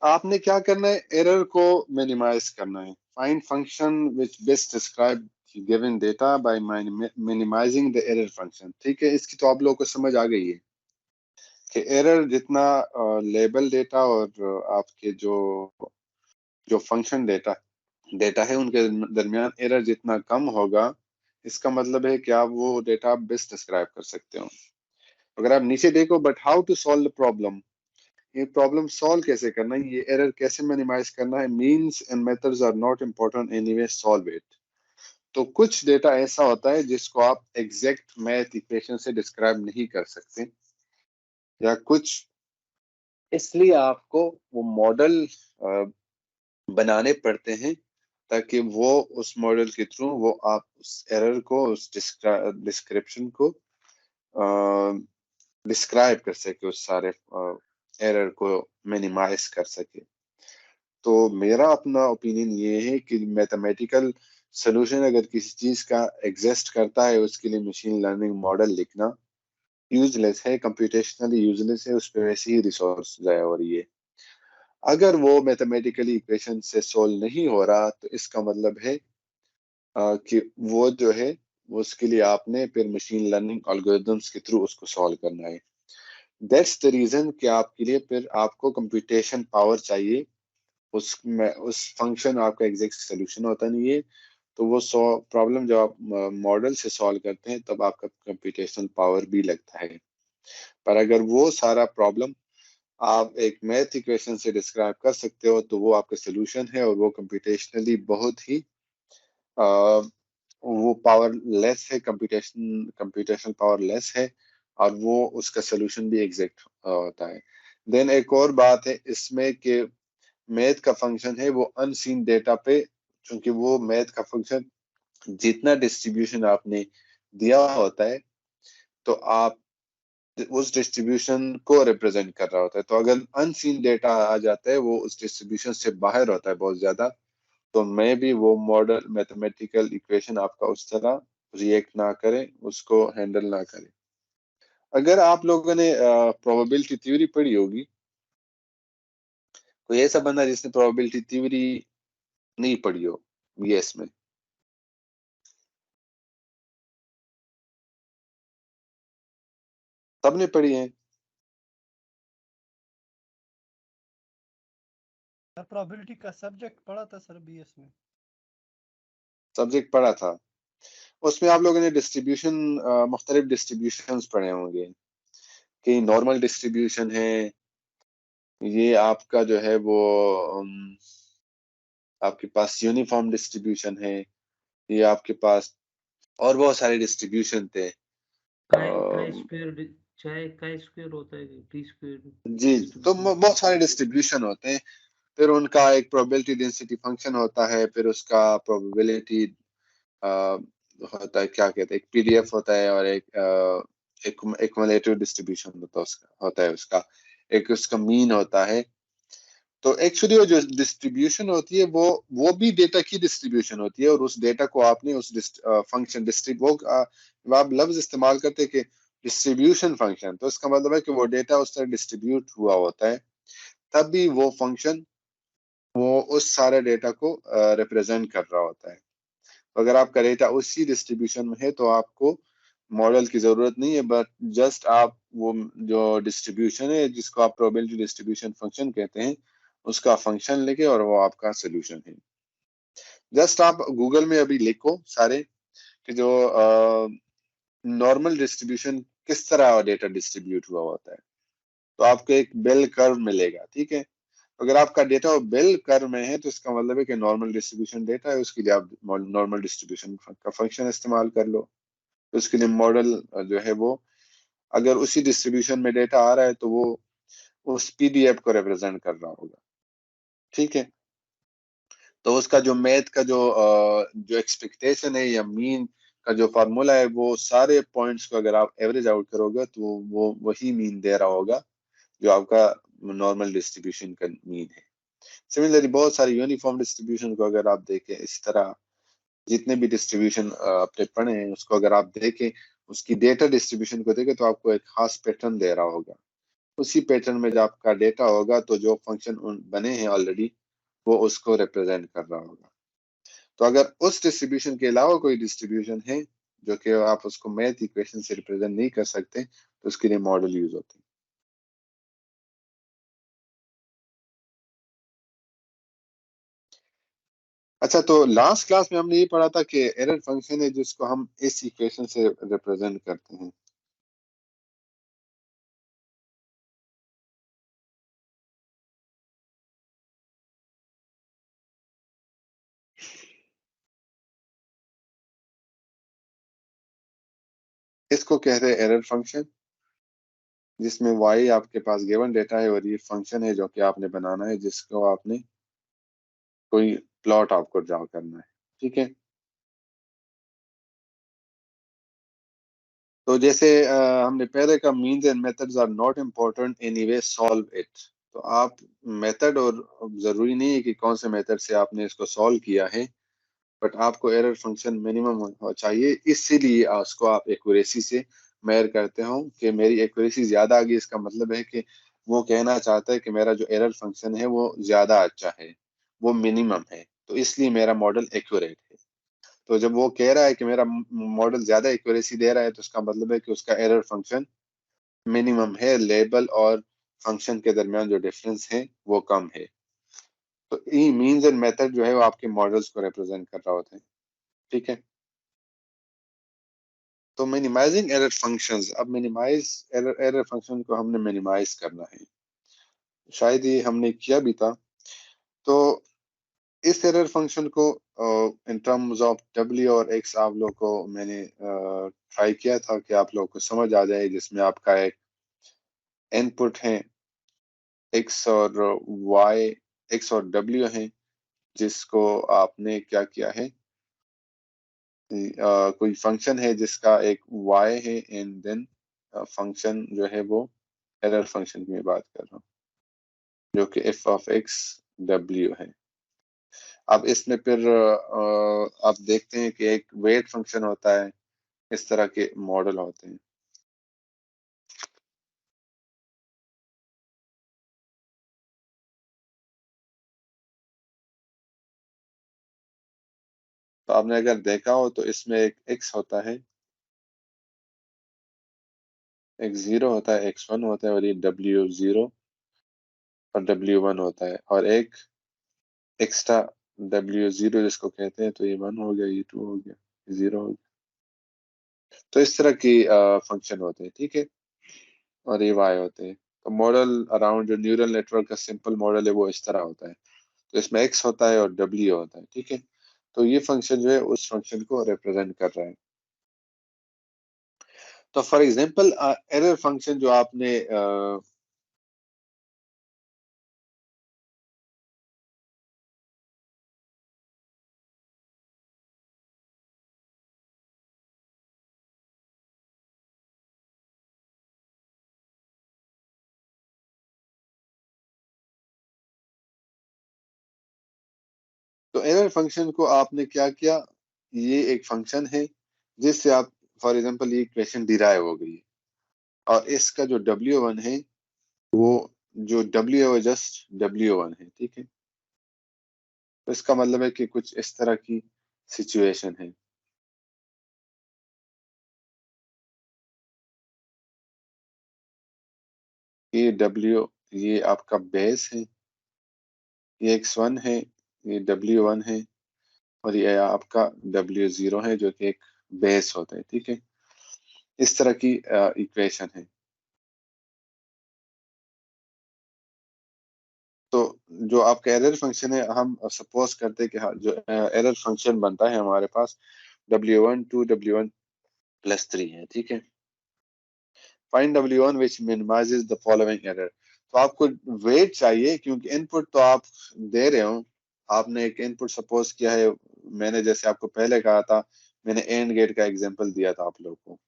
आपने क्या करना है, एरर को मिनिमाइज करना है। Find function which best describe given data by minimising the error function. ठीक है, इसकी तो आप लोगों को समझ आ गई है कि एरर जितना लेबल डेटा और आपके जो जो फंक्शन डेटा डेटा है उनके दरमियान एरर जितना कम होगा, इसका मतलब है कि आप वो डेटा आप बेस्ट डिस्क्राइब कर सकते हो। अगर आप नीचे देखो, but how to solve the problem, ये प्रॉब्लम सॉल्व कैसे करना है, ये एरर कैसे मिनिमाइज करना है। Means and methods are not important anyway, solve it. तो कुछ डेटा ऐसा होता है जिसको आप एग्जैक्ट मैथ इक्वेशन से डिस्क्राइब नहीं कर सकते, या कुछ इसलिए आपको वो मॉडल बनाने पड़ते हैं ताकि वो उस मॉडल के थ्रू वो आप उस एरर को, उस डिस्क्रिप्शन को डिस्क्राइब कर सके, उस सारे एरर को मिनिमाइज कर सके। तो मेरा अपना ओपिनियन ये है कि मैथमेटिकल सोल्यूशन अगर किसी चीज का एग्जिस्ट करता है, उसके लिए मशीन लर्निंग मॉडल लिखना यूजलेस है, कंप्यूटेशनली यूजलेस है, उस पर वैसे ही रिसोर्स जाया हो रही है। अगर वो मैथमेटिकली इक्वेशन से सोल्व नहीं हो रहा, तो इसका मतलब है कि वो जो है वो उसके लिए आपने फिर मशीन लर्निंग एल्गोरिथम्स के थ्रू उसको सॉल्व करना है। दैट्स द रीजन कि आपके लिए फिर आपको कंप्यूटेशन पावर चाहिए। उसमें उस फंक्शन आपका एग्जैक्ट सोल्यूशन होता नहीं है, तो वो प्रॉब्लम जब आप मॉडल से सॉल्व करते हैं तब आपका कंप्यूटेशनल पावर भी लगता है। पर अगर वो सारा प्रॉब्लम आप एक मैथ इक्वेशन से डिस्क्राइब कर सकते हो, तो वो आपका सोल्यूशन है और वो कंप्यूटेशनली बहुत ही वो पावर लेस है, कंप्यूटेशनल पावर लेस है, और वो उसका सोल्यूशन भी एग्जैक्ट होता है। देन एक और बात है इसमें कि मैथ का फंक्शन है वो अनसीन डेटा पे, क्योंकि वो मैथ का फंक्शन जितना डिस्ट्रीब्यूशन आपने दिया होता है, तो आप उस डिस्ट्रीब्यूशन को रिप्रेजेंट कर रहा होता है। तो अगर अनसीन डेटा आ जाता है, वो उस डिस्ट्रीब्यूशन से बाहर होता है बहुत ज्यादा, तो मैं भी वो मॉडल मैथमेटिकल इक्वेशन आपका उस तरह रिएक्ट ना करें, उसको हैंडल ना करें। अगर आप लोगों ने प्रोबेबिलिटी थ्योरी पढ़ी होगी, कोई ऐसा बंदा जिसने प्रोबेबिलिटी थ्योरी नहीं पढ़ी हो बीएस में? सबने पढ़ी है? सर प्रोबेबिलिटी का सब्जेक्ट पढ़ा था सर बीएस में। सब्जेक्ट पढ़ा था, उसमें आप लोगों ने डिस्ट्रीब्यूशन, मुख्तलिफ डिस्ट्रीब्यूशंस पढ़े होंगे कि नॉर्मल डिस्ट्रीब्यूशन है, ये आपका जो है वो आपके पास यूनिफॉर्म डिस्ट्रीब्यूशन है, ये आपके पास और बहुत सारे डिस्ट्रीब्यूशन थे। काय काय स्क्वायर, चाहे काय स्क्वायर होता है, टी स्क्वायर जी, तो डिस्ट्रीब्यूशन। बहुत सारे डिस्ट्रीब्यूशन होते हैं। फिर उनका एक प्रोबेबिलिटी डेंसिटी फंक्शन होता है, फिर उसका प्रोबेबिलिटी होता है, क्या कहते हैं, एक पीडीएफ होता है, और एक एक्युमुलेटिव डिस्ट्रीब्यूशन होता है उसका एक उसका मीन होता है। तो एक्चुअली वो जो डिस्ट्रीब्यूशन होती है वो भी डेटा की डिस्ट्रीब्यूशन होती है, और उस डेटा को आपने उस फंक्शन वो आप लफ्ज इस्तेमाल करते हैं कि डिस्ट्रीब्यूशन फंक्शन, तो इसका मतलब है कि वो डेटा उस तरह डिस्ट्रीब्यूट हुआ होता है, तब भी वो फंक्शन वो उस सारे डेटा को रिप्रेजेंट कर रहा होता है। तो अगर आपका डेटा उसी डिस्ट्रीब्यूशन में है, तो आपको मॉडल की जरूरत नहीं है, बट जस्ट आप वो जो डिस्ट्रीब्यूशन है जिसको आप प्रोबेबिलिटी डिस्ट्रीब्यूशन फंक्शन कहते हैं, उसका फंक्शन लेके और वो आपका सोल्यूशन है। जस्ट आप गूगल में अभी लिखो सारे कि जो नॉर्मल डिस्ट्रीब्यूशन किस तरह डेटा डिस्ट्रीब्यूट हुआ होता है, तो आपको एक बेल कर्व मिलेगा। ठीक है, अगर आपका डेटा बेल कर्व में है, तो इसका मतलब है कि नॉर्मल डिस्ट्रीब्यूशन डेटा है, उसके लिए आप नॉर्मल डिस्ट्रीब्यूशन का फंक्शन इस्तेमाल कर लो। तो उसके लिए मॉडल जो है वो, अगर उसी डिस्ट्रीब्यूशन में डेटा आ रहा है, तो वो उस पीडीएफ को रिप्रेजेंट कर रहा होगा। ठीक है, तो उसका जो मैथ का जो एक्सपेक्टेशन है या मीन का जो फार्मूला है, वो सारे पॉइंट्स को अगर आप एवरेज आउट करोगे, तो वो वही मीन दे रहा होगा जो आपका नॉर्मल डिस्ट्रीब्यूशन का मीन है। सिमिलरली बहुत सारे यूनिफॉर्म डिस्ट्रीब्यूशन को अगर आप देखें, इस तरह जितने भी डिस्ट्रीब्यूशन आपने पढ़े हैं उसको अगर आप देखें, उसकी डेटा डिस्ट्रीब्यूशन को देखें, तो आपको एक खास पैटर्न दे रहा होगा उसी पैटर्न में जब आपका डेटा होगा तो जो फंक्शन बने हैं ऑलरेडी वो उसको रिप्रेजेंट कर रहा होगा। तो अगर उस डिस्ट्रीब्यूशन के अलावा कोई डिस्ट्रीब्यूशन है जो कि आप उसको मैथ इक्वेशन से रिप्रेजेंट नहीं कर सकते तो उसके लिए मॉडल यूज होते हैं। अच्छा, तो लास्ट क्लास में हमने ये पढ़ा था कि एरर फंक्शन है जिसको हम इस इक्वेशन से रिप्रेजेंट करते हैं। इसको कहते हैं एरर फंक्शन, जिसमें y आपके पास गिवन डेटा है और ये फंक्शन है जो कि आपने बनाना है, जिसको आपने कोई प्लॉट आपको ड्रा करना है। ठीक है, तो जैसे हमने पहले का means and methods are not important anyway, solve it. तो आप मेथड, और जरूरी नहीं है कि कौन से मेथड से आपने इसको सॉल्व किया है, बट आपको एरर फंक्शन मिनिमम चाहिए, इसीलिए उसको आप एक्यूरेसी से मेजर करते हो कि मेरी एक्यूरेसी ज्यादा आ गई, इसका मतलब है कि वो कहना चाहता है कि मेरा जो एरर फंक्शन है वो ज्यादा अच्छा है, वो मिनिमम है, तो इसलिए मेरा मॉडल एक्यूरेट है। तो जब वो कह रहा है कि मेरा मॉडल ज्यादा एक्यूरेसी दे रहा है तो उसका मतलब है कि उसका एरर फंक्शन मिनिमम है, लेबल और फंक्शन के दरमियान जो डिफरेंस है वो कम है। तो ये मीन्स एंड मेथड जो है वो आपके मॉडल्स को रिप्रेजेंट कर रहा होता है। ठीक है, तो मिनिमाइजिंग एरर फंक्शंस, अब मिनिमाइज एरर फंक्शन को हमने मिनिमाइज करना है, शायद ये हमने किया भी था। तो इस एरर फंक्शन को इन टर्म्स ऑफ डब्ल्यू और एक्स आप लोग को मैंने ट्राई किया था कि आप लोग को समझ आ जाए, जिसमें आपका एक इनपुट है एक्स और वाई, एक्स और डब्ल्यू है, जिसको आपने क्या किया है, कोई फंक्शन है जिसका एक वाई है एंड देन फंक्शन जो है वो एरर फंक्शन की मैं बात कर रहा हूँ जो कि एफ ऑफ एक्स डब्ल्यू है। अब इसमें फिर आप देखते हैं कि एक वेट फंक्शन होता है, इस तरह के मॉडल होते हैं। तो आपने अगर देखा हो तो इसमें एक एक्स होता है, एक जीरो होता है, एक्स वन होता है, और ये डब्ल्यू जीरो और डब्ल्यू वन होता है, और एक एक्स्ट्रा डब्ल्यू जीरो जिसको कहते हैं, तो ये वन हो गया, ये टू हो गया, ये जीरो हो गया। तो इस तरह की फंक्शन होते हैं। ठीक है, और ये वाई होते हैं। तो मॉडल अराउंड जो न्यूरल नेटवर्क का सिंपल मॉडल है वो इस तरह होता है। तो इसमें एक्स होता है और डब्ल्यू होता है। ठीक है, तो ये फंक्शन जो है उस फंक्शन को रिप्रेजेंट कर रहा है। तो फॉर एग्जांपल एरर फंक्शन जो आपने तो एरर फंक्शन को आपने क्या किया, ये एक फंक्शन है जिससे आप, फॉर एग्जांपल ये इक्वेशन डिराइव हो गई है, और इसका जो W1 है वो, जो W है वो जस्ट W1 है। ठीक है, तो इसका मतलब है कि कुछ इस तरह की सिचुएशन है। ये W, ये आपका बेस है, ये x1 है, ये W1 है, और ये आपका W0 है जो कि एक बेस होता है। ठीक है, इस तरह की इक्वेशन है। तो जो आपका एरर फंक्शन है, हम सपोज करते हैं कि हाँ, जो एरर फंक्शन बनता है हमारे पास W1 2 W1 प्लस 3 है। ठीक है, find W1 which minimises the following error. तो आपको वेट चाहिए, क्योंकि इनपुट तो आप दे रहे हो, आपने एक इनपुट सपोज किया है। मैंने जैसे आपको पहले कहा था, मैंने एंड गेट का एग्जांपल दिया था आप लोगों को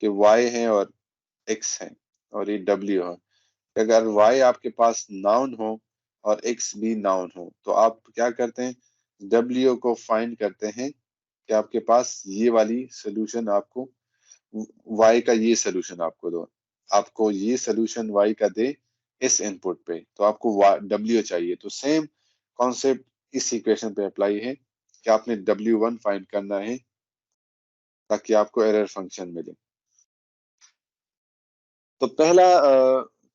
कि y है और x है और ये w है। अगर y आपके पास नाउन हो और x भी नाउन हो, तो आप क्या करते हैं, w को फाइंड करते हैं कि आपके पास ये वाली सोल्यूशन आपको, y का ये सोल्यूशन आपको दो। आपको ये सोल्यूशन y का दे इस इनपुट पे, तो आपको w चाहिए। तो सेम कॉन्सेप्ट इस इक्वेशन पे अप्लाई है कि आपने w1 फाइंड करना है ताकि आपको एरर फंक्शन मिले। तो पहला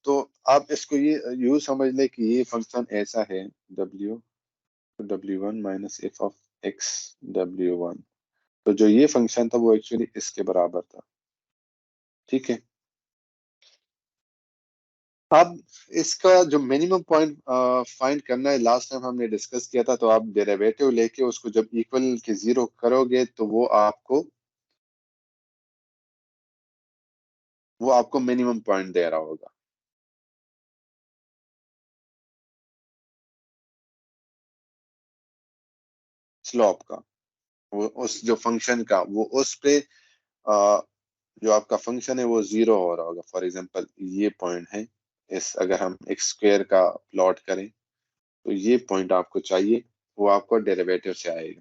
तो आप इसको ये यूं समझ लें कि ये फंक्शन ऐसा है w1 minus F of x w1। तो जो ये फंक्शन था वो एक्चुअली इसके बराबर था, ठीक है। अब इसका जो मिनिमम पॉइंट फाइंड करना है, लास्ट टाइम हमने डिस्कस किया था, तो आप डेरिवेटिव लेके उसको जब इक्वल के 0 करोगे तो वो आपको मिनिमम पॉइंट दे रहा होगा। स्लोप का, वो उस जो फंक्शन का वो उस पे जो आपका फंक्शन है वो 0 हो रहा होगा। फॉर एग्जांपल ये पॉइंट है, इस अगर हम एक्स स्क्वायर का प्लॉट करें तो ये पॉइंट आपको चाहिए, वो आपको डेरिवेटिव से आएगा,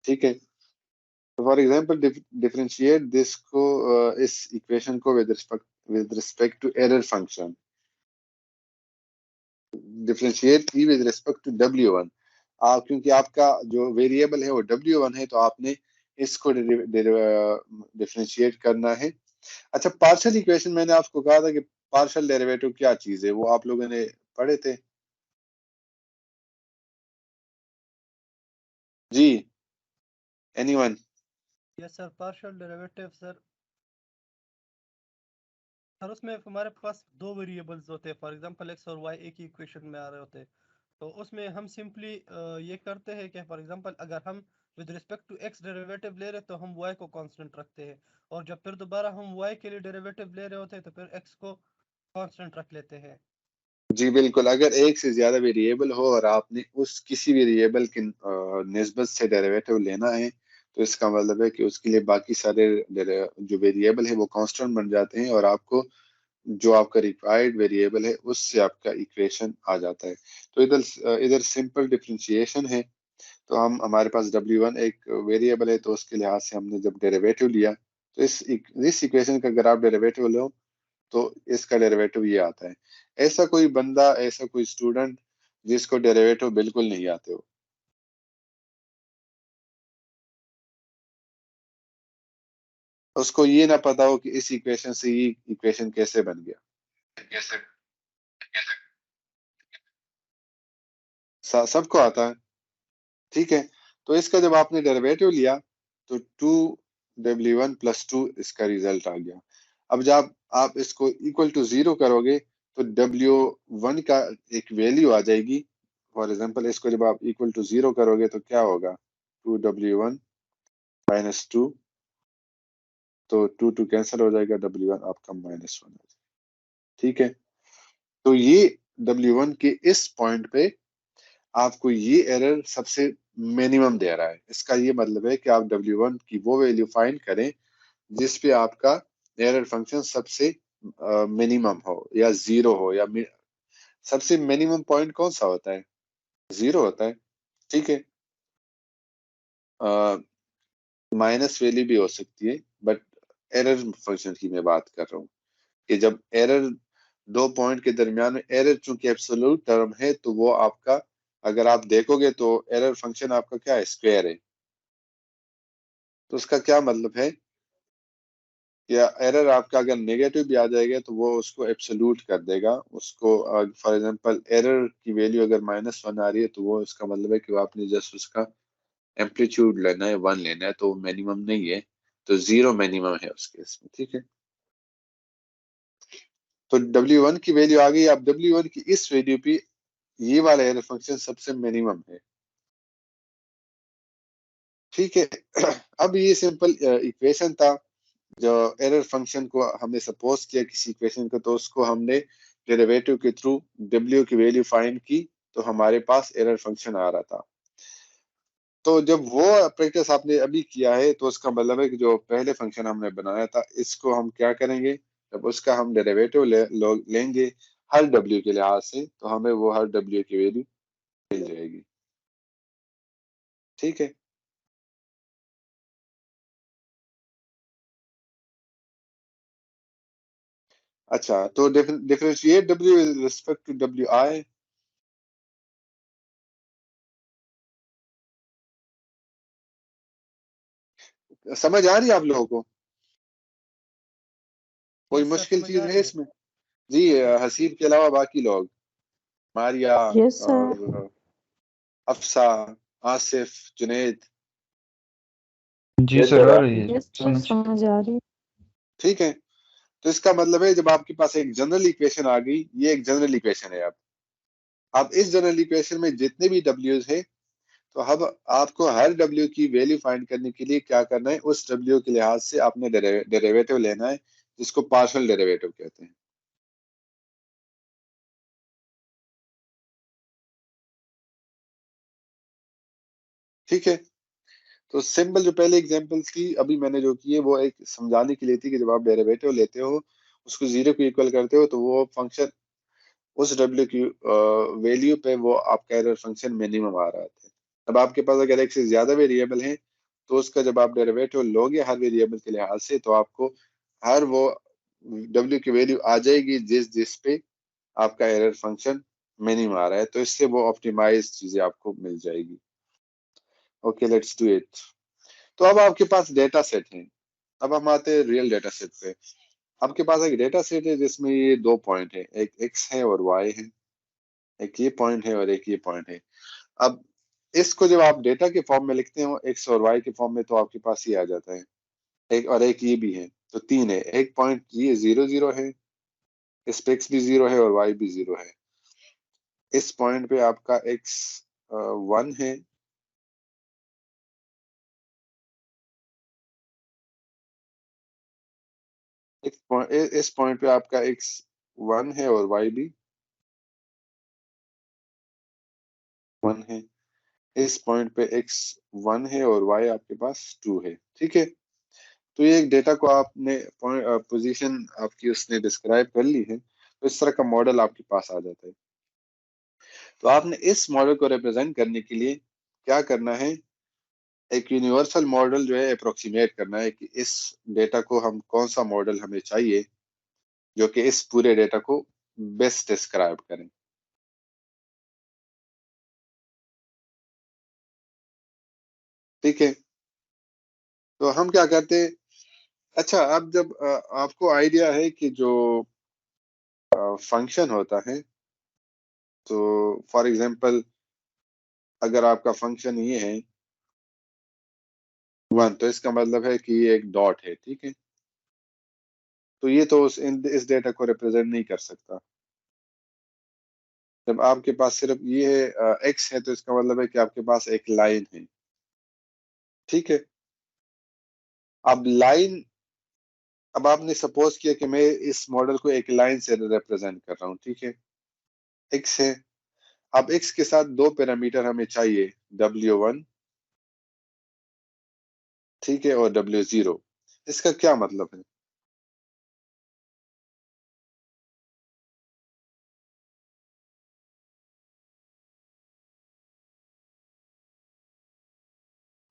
ठीक है। तो फॉर एग्जांपल डिफरेंशिएट दिस को इस इक्वेशन को with respect to error function, differentiate E with respect to w1। क्योंकि आपका जो वेरिएबल है वो w1 है, तो आपने इसको डिफरेंशिएट करना है। अच्छा, पार्शियल इक्वेशन मैंने आपको कहा था कि पार्शियल डेरिवेटिव क्या चीज है, वो आप लोगों ने पढ़े थे जी। Anyone? Yes sir, partial derivative sir उसमें हमारे पास दो वेरिएबल्स होते हैं, फॉर एग्जांपल एक्स और वाई एक ही इक्वेशन में आ रहे होते हैं। तो उसमें हम सिंपली ये करते हैं कि फॉर एग्जांपल अगर हम with respect to X derivative ले रहे हैं तो हम वाई को कांस्टेंट रखते हैं, और जब फिर दोबारा हम वाई के लिए डेरिवेटिव ले रहे होते हैं तो फिर एक्स को कांस्टेंट रख लेते हैं। जी बिल्कुल, अगर एक से ज्यादा वेरिएबल हो और आपने उस किसी वेरिएबल की निस्बत से डेरिवेटिव लेना है, तो इसका मतलब है कि उसके लिए बाकी सारे जो वेरिएबल है वो कांस्टेंट बन जाते हैं, और आपको जो आपका रिक्वायर्ड वेरिएबल है उससे आपका इक्वेशन आ जाता है। तो इधर इधर सिंपल डिफरेंशिएशन है। तो हम हमारे पास w1 एक वेरिएबल है, तो उसके लिहाज से हमने जब डेरिवेटिव लिया, तो इस इक्वेशन का अगर आप डेरिवेटिव लो तो इसका डेरिवेटिव ये आता है। ऐसा कोई बंदा, ऐसा कोई स्टूडेंट जिसको डेरिवेटिव बिल्कुल नहीं आते हो, उसको ये ना पता हो कि इस इक्वेशन से ये इक्वेशन कैसे बन गया, कैसे सबको आता है, ठीक है। तो इसका जब आपने डेरिवेटिव लिया तो 2w1 प्लस 2 इसका रिजल्ट आ गया। अब जब आप इसको इक्वल टू 0 करोगे तो w1 का एक वैल्यू आ जाएगी। फॉर एग्जांपल इसको जब आप इक्वल टू 0 करोगे तो क्या होगा, 2w1 माइनस 2, तो 2 कैंसिल हो जाएगा, w1 आपका -1 हो जाएगा, ठीक है। तो ये w1 के इस पॉइंट पे आपको ये एरर सबसे मिनिमम दे रहा है। इसका ये मतलब है कि आप w1 की वो वैल्यू फाइंड करें जिस पे आपका एरर फंक्शन सबसे मिनिमम हो या 0 हो, या सबसे मिनिमम पॉइंट कौन सा होता है, 0 होता है, ठीक है। माइनस वैल्यू भी हो सकती है, बट एरर फंक्शन की मैं बात कर रहा हूँ कि जब एरर दो पॉइंट के दरमियान में, एरर चूंकि एब्सोल्यूट टर्म है तो वो आपका, अगर आप देखोगे तो एरर फंक्शन आपका क्या है, स्क्वायर है। तो उसका क्या मतलब है, या एरर आपका अगर नेगेटिव भी आ जाएगा तो वो उसको एब्सोल्यूट कर देगा उसको। फॉर एग्जांपल एरर की वैल्यू अगर -1 आ रही है तो वो इसका मतलब है कि वो आपने जस्ट उसका एम्पलीट्यूड लेना है, 1 लेना है, तो वो मिनिमम नहीं है, तो 0 मिनिमम है उस केस में, ठीक है। तो w1 की वैल्यू आ गई। अब w1 की इस वैल्यू पे ये वाला एरर फंक्शन सबसे मिनिमम है, ठीक है। अब ये सिंपल इक्वेशन था, जो एरर फंक्शन को हमने सपोज किया किसी इक्वेशन को, तो उसको हमने डेरिवेटिव के थ्रू w की वैल्यू फाइंड की, तो हमारे पास एरर फंक्शन आ रहा था। तो जब वो प्रैक्टिस आपने अभी किया है तो उसका मतलब है कि जो पहले फंक्शन हमने बनाया था इसको हम क्या करेंगे, जब उसका हम डेरिवेटिव लेंगे हर w के लिहाज से, तो हमें वो हर w की वैल्यू मिल जाएगी, ठीक है। अच्छा, तो differentiate W with respect to W I. समझ आ रही है आप लोगों को? कोई यस सर, मुश्किल समझ चीज आ है रही है। इसमें? जी, हसीब के अलावा बाकी लोग, मारिया यस सर। और अफसा, आसिफ, जुनेद। जी सर, आ रही है यस सर, समझ। समझ आ रही है। ठीक है, तो इसका मतलब है जब आपके पास एक जनरल इक्वेशन आ गई, ये एक जनरल इक्वेशन है। अब इस जनरल इक्वेशन में जितने भी डब्ल्यूज है, तो अब आपको हर डब्ल्यू की वैल्यू फाइंड करने के लिए क्या करना है, उस डब्ल्यू के लिहाज से आपने डेरिवेटिव लेना है, जिसको पार्शियल डेरिवेटिव कहते हैं। ठीक है, तो सिंपल जो पहले एग्जांपल्स थी अभी मैंने जो की है वो एक समझाने के लिए थी कि जब आप डेरिवेटिव लेते हो, उसको जीरो को इक्वल करते हो, तो वो फंक्शन उस डब्ल्यू की वैल्यू पे वो आपका एरर फंक्शन मिनिमम आ रहा था। अब आपके पास अगर एक से ज्यादा वेरिएबल है, तो उसका जब आप डेरिवेटिव लोगे हर वेरिएबल के लिहाज से, तो आपको हर वो डब्ल्यू की वैल्यू आ जाएगी जिस जिस पे आपका एरर फंक्शन मिनिमम आ रहा है, तो इससे वो ऑप्टिमाइज चीजें आपको मिल जाएगी। Okay, let's do it. तो अब आपके पास डेटा सेट है। अब हम आते हैं रियल डेटा सेट पे। आपके पास एक डेटा सेट है जिसमें ये दो पॉइंट है, एक एक्स है और वाई है, एक ये पॉइंट है और एक ये पॉइंट है। अब इसको जब आप डेटा के फॉर्म में लिखते हो एक्स और वाई के फॉर्म में, तो आपके पास ये आ जाता है, एक और एक ये भी है, तो तीन है। एक पॉइंट ये 0 0 है, इस पे एक्स भी 0 है और वाई भी 0 है। इस पॉइंट पे आपका एक्स 1 है, इस पॉइंट पे आपका एक्स 1 है और वाई भी 1 है। इस पॉइंट पे एक्स 1 है और वाई आपके पास 2 है। ठीक है, तो ये एक डेटा को आपने पोजीशन आपकी उसने डिस्क्राइब कर ली है, तो इस तरह का मॉडल आपके पास आ जाता है। तो आपने इस मॉडल को रिप्रेजेंट करने के लिए क्या करना है, एक यूनिवर्सल मॉडल जो है अप्रोक्सीमेट करना है कि इस डेटा को हम कौन सा मॉडल हमें चाहिए जो कि इस पूरे डेटा को बेस्ट डिस्क्राइब करें। ठीक है, तो हम क्या करते हैं, अच्छा अब जब आपको आइडिया है कि जो फंक्शन होता है, तो फॉर एग्जांपल अगर आपका फंक्शन ये है 1, तो इसका मतलब है कि ये एक डॉट है। ठीक है, तो ये तो इस डेटा को रिप्रेजेंट नहीं कर सकता। जब आपके पास सिर्फ ये है एक्स है, तो इसका मतलब है कि आपके पास एक लाइन है। ठीक है, अब लाइन, अब आपने सपोज किया कि मैं इस मॉडल को एक लाइन से रिप्रेजेंट कर रहा हूँ। ठीक है, एक्स है। अब एक्स के साथ दो पैरामीटर हमें चाहिए, W1, ठीक है, और W0। इसका क्या मतलब है,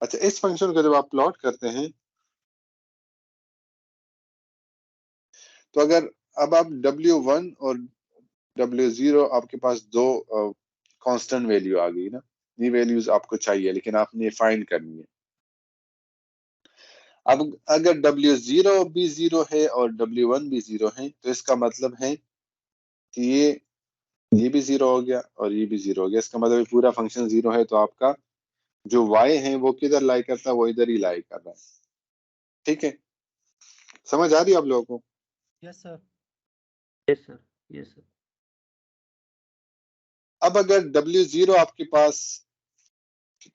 अच्छा इस फंक्शन को जब आप प्लॉट करते हैं, तो अगर अब आप W1 और W0 आपके पास दो कांस्टेंट वैल्यू आ गई ना, ये वैल्यूज आपको चाहिए लेकिन आपने फाइंड करनी है। अब अगर W0 भी 0 है और W1 भी 0 है, तो इसका मतलब है कि ये भी 0 हो गया और ये भी 0 हो गया। इसका मतलब पूरा फंक्शन 0 है, तो आपका जो y है वो किधर लाई करता है, वो इधर ही लाई कर रहा है। ठीक है, समझ आ रही है आप लोगों को? Yes sir. Yes sir, yes sir. अब अगर W0 आपके पास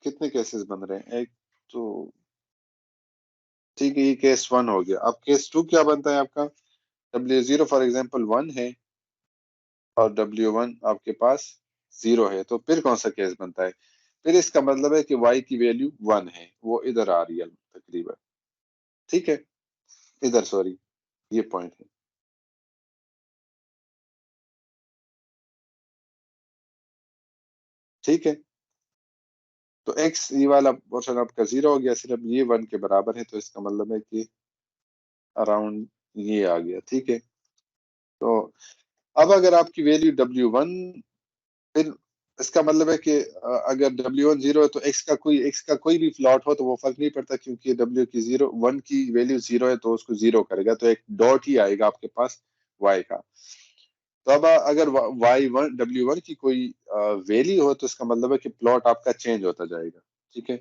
कितने केसेस बन रहे हैं, एक तो ठीक है, ये केस 1 हो गया। अब केस 2 क्या बनता है आपका, W0 फॉर एग्जांपल 1 है और W1 आपके पास 0 है, तो फिर कौन सा केस बनता है, फिर इसका मतलब है कि y की वैल्यू 1 है, वो इधर आ रही है तकरीबन। ठीक है, इधर सॉरी, ये पॉइंट है। ठीक है, तो x ये वाला पोर्शन आपका 0 हो गया, सिर्फ ये 1 के बराबर है, तो इसका मतलब है कि अराउंड ये आ गया। ठीक है, तो अब अगर आपकी वैल्यू W1, फिर इसका मतलब है कि अगर W1 0 है तो x का कोई भी प्लॉट हो तो वो फर्क नहीं पड़ता, क्योंकि W की 1 की वैल्यू 0 है तो उसको 0 करेगा, तो एक डॉट ही आएगा आपके पास y का। तो अब अगर y1 W1 की कोई वैल्यू हो तो इसका मतलब है कि प्लॉट आपका चेंज होता जाएगा। ठीक है,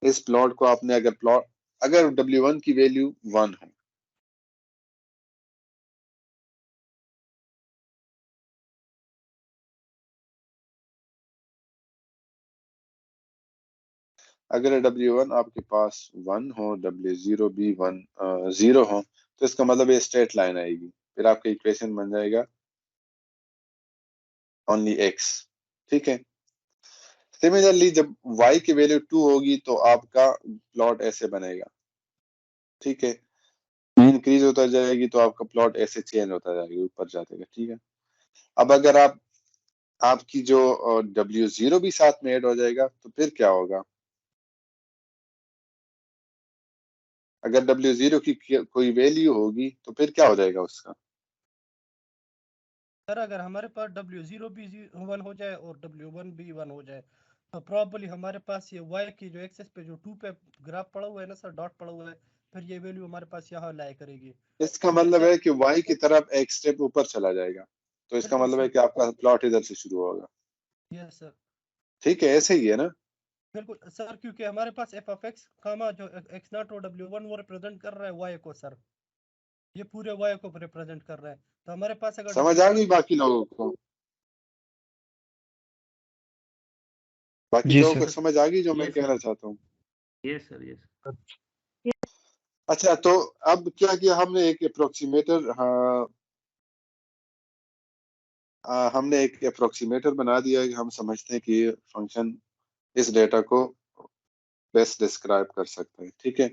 इस प्लॉट को आपने अगर W1 की वैल्यू 1 है, अगर W1 आपके पास 1 हो, W0 भी 1 0 हो, तो इसका मतलब ये स्ट्रेट लाइन आएगी, फिर आपका इक्वेशन बन जाएगा ओनली x। ठीक है, सिमिलरली जब y की वैल्यू 2 होगी तो आपका प्लॉट ऐसे बनेगा। ठीक है, इंक्रीज होता जाएगी तो आपका प्लॉट ऐसे चेंज होता जाएगा, ऊपर जाएगा। ठीक है, अब अगर आपकी जो W0 भी साथ में ऐड हो जाएगा तो फिर क्या होगा? अगर W0 की कोई वैल्यू होगी तो फिर क्या हो जाएगा उसका? सर अगर हमारे पास W0 भी 1 हो जाए और W1 भी 1 हो जाए तो प्रॉब्ली हमारे पास ये y की जो एक्सेस पे जो 2 पे ग्राफ पड़ा हुआ है ना सर, डॉट पड़ा हुआ है, फिर ये वैल्यू हमारे पास यहाँ लाई करेगी। इसका मतलब है कि y की तरफ एक स्टेप ऊपर चला जाएगा, तो इसका बिल्कुल मतलब है सर। कि आपका प्लॉट इधर से शुरू होगा। Yes sir. ठीक है, ऐसे ही है ना? बिल्कुल सर, क्योंकि हमारे पास एफ ऑफ एक्स कामा जो एक्स नॉट और W1 वो रिप्रेजेंट कर रहा है y को सर, ये पूरे y को रिप्रेजेंट कर रहा है। तो हमारे पास अगर समझ आ गई W1 बाकी लोगों को? बाकी जी लोगों को सर। समझ आ गई जो मैं यस कहना सर, चाहता हूँ? Yes sir, yes. अच्छा, तो अब क्या किया हमने, एक अप्रोक्सीमेटर, हाँ, हमने एक अप्रोक्सीमेटर बना दिया है कि हम समझते हैं कि ये फंक्शन इस डेटा को बेस्ट डिस्क्राइब कर सकते हैं। ठीक है,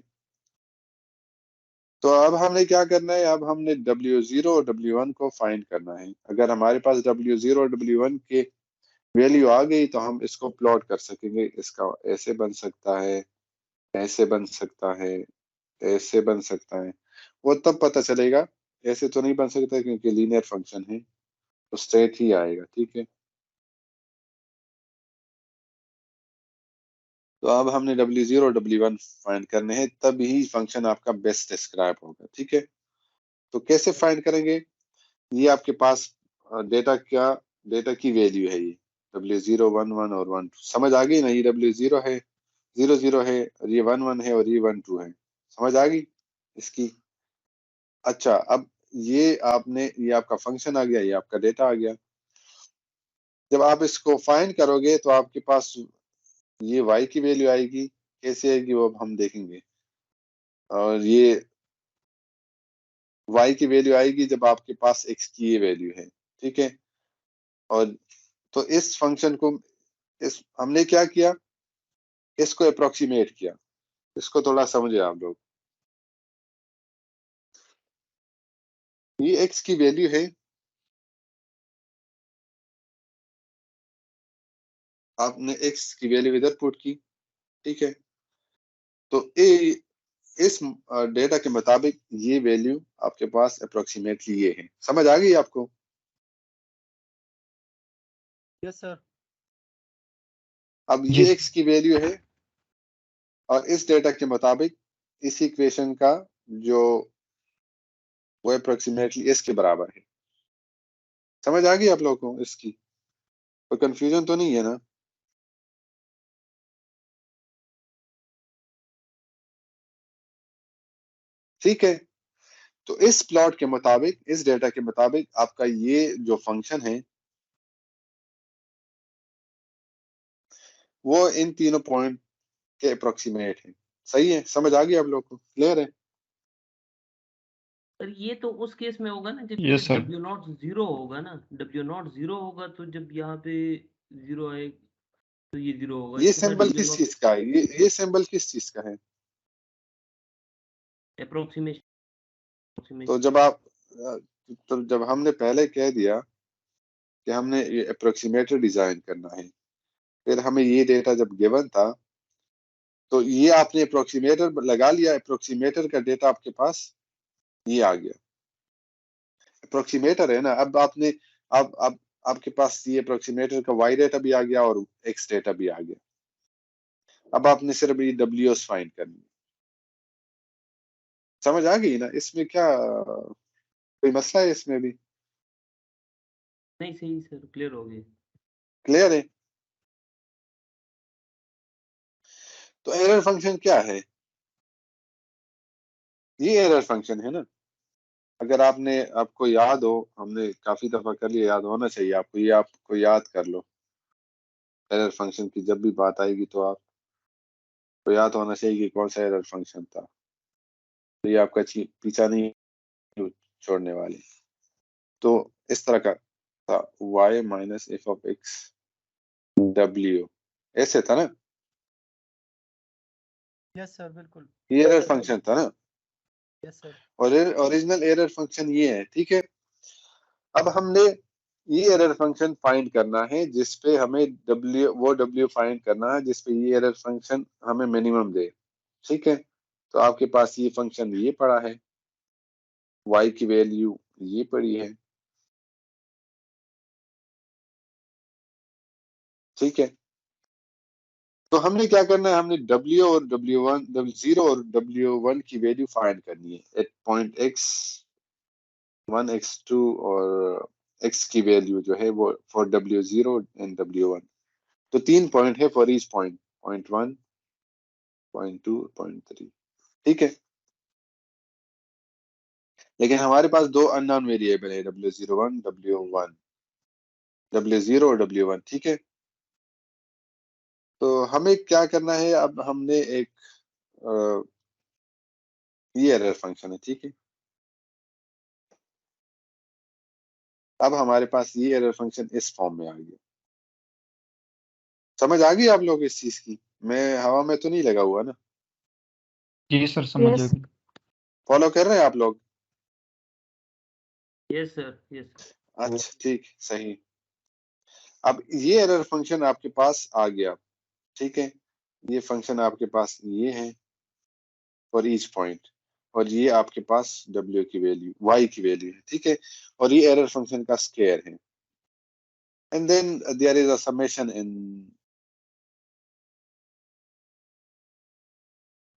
तो अब हमने क्या करना है, अब हमने W0 और W1 को फाइंड करना है। अगर हमारे पास W0 और W1 के वैल्यू आ गई तो हम इसको प्लॉट कर सकेंगे। इसका ऐसे बन सकता है, ऐसे बन सकता है, ऐसे बन सकता है। वो तब पता चलेगा, ऐसे तो नहीं बन सकता क्योंकि लीनियर फंक्शन है, तो स्ट्रेट ही आएगा। ठीक है, तो अब हमने W0 और W1 फाइंड करने हैं, तब ही फंक्शन आपका बेस्ट डिस्क्राइब होगा। ठीक है, तो कैसे फाइंड करेंगे? ये आपके पास डेटा की वैल्यू है, ये W0 1 1 और 1 2 समझ आ गई ना? ये W0 है, 0 0 है, और ये 1 1 है, और ये 1 2 है। समझ आ गई इसकी? अच्छा, अब ये आपका फंक्शन आ गया, ये आपका डेटा आ गया। जब आप इसको फाइंड करोगे तो आपके पास ये y की वैल्यू आएगी। कैसे आएगी वो अब हम देखेंगे। और ये y की वैल्यू आएगी जब आपके पास x की ये वैल्यू है। ठीक है, और तो इस फंक्शन को, इस हमने क्या किया, इसको अप्रोक्सीमेट किया। इसको थोड़ा समझे आप लोग। ये x की वैल्यू है, आपने x की वैल्यू इधर पुट की। ठीक है, तो इस डेटा के मुताबिक ये वैल्यू आपके पास अप्रोक्सीमेटली ये है। समझ आ गई आपको? Yes sir. अब जी ये x की वैल्यू है, और इस डेटा के मुताबिक इस इक्वेशन का जो वो अप्रोक्सीमेटली इसके बराबर है। समझ आ गई आप लोगों को इसकी? कोई कंफ्यूजन तो नहीं है ना? ठीक है, तो इस प्लॉट के मुताबिक, इस डेटा के मुताबिक आपका ये जो फंक्शन है वो इन तीनों पॉइंट के अप्रोक्सीमेट है। सही है? समझ आ गई आप लोग को? क्लियर है? पर ये तो उस केस में होगा ना जब ये यस सर। W0 0 होगा ना, W0 0 होगा तो जब यहाँ पे 0 आए तो ये 0 होगा, ये इसके बाद सिंबल किस W0 चीज का है? ये सिंबल किस चीज का है? अप्रोक्सीमेशन। तो जब हमने पहले कह दिया कि हमने ये अप्रोक्सीमेटर डिजाइन करना है, फिर हमें ये डेटा जब गिवन था तो ये आपने अप्रोक्सीमेटर लगा लिया, अप्रोक्सीमेटर का डेटा आपके पास ये आ गया, अप्रोक्सीमेटर है ना। अब आपने अब आपके पास ये अप्रोक्सीमेटर का वाई डेटा भी आ गया और एक्स डेटा भी आ गया। अब आपने सिर्फ ये डब्ल्यू फाइंड करनी है। समझ आ गई ना? इसमें क्या कोई मसला है इसमें भी? नहीं सही सर, क्लियर हो गई। क्लियर है? तो एरर फंक्शन क्या है? ये एरर फंक्शन है ना। अगर आपको याद हो, हमने काफी दफा कर लिया, याद होना चाहिए आपको, ये आपको याद कर लो। एरर फंक्शन की जब भी बात आएगी तो आपको याद होना चाहिए कि कौन सा एरर फंक्शन था। तो ये आपका पीछा नहीं छोड़ने वाले। तो इस तरह का था, y minus F of x W, ऐसे था ना? यस सर, बिल्कुल। ये एरर फंक्शन था ना। Yes sir. और ओरिजिनल एरर फंक्शन ये है, ठीक है। अब हमने ये एरर फंक्शन फाइंड करना है जिसपे हमें डब्ल्यू फाइंड करना है जिसपे ये एरर फंक्शन हमें मिनिमम दे, ठीक है। तो आपके पास ये फंक्शन ये पड़ा है, y की वैल्यू ये पड़ी है, ठीक है। तो हमने क्या करना है, हमने w और w1 w0 और w1 की वैल्यू फाइंड करनी है एट पॉइंट x1 x2 और x की वैल्यू जो है वो फॉर w0 एंड w1। तो 3 पॉइंट है for each point, point 1 point 2 point 3, ठीक है। लेकिन हमारे पास दो अननोन वेरिएबल है, w01 w0 और w1, ठीक है। तो हमें क्या करना है, अब हमने एक ये एरर फंक्शन है, ठीक है। अब हमारे पास ये एरर फंक्शन इस फॉर्म में आ गया। समझ आ गई आप लोग इस चीज की? मैं हवा में तो नहीं लगा हुआ ना? जी सर, समझ आ यस गई। फॉलो कर रहे हैं आप लोग? Yes sir, yes sir. अच्छा, ठीक, सही। अब ये एरर फंक्शन आपके पास आ गया, ठीक है। ये फंक्शन आपके पास ये है फॉर ईच पॉइंट, और ये आपके पास w की वैल्यू, y की वैल्यू है, ठीक है। और ये एरर फंक्शन का स्क्वायर है, and then there is a summation in.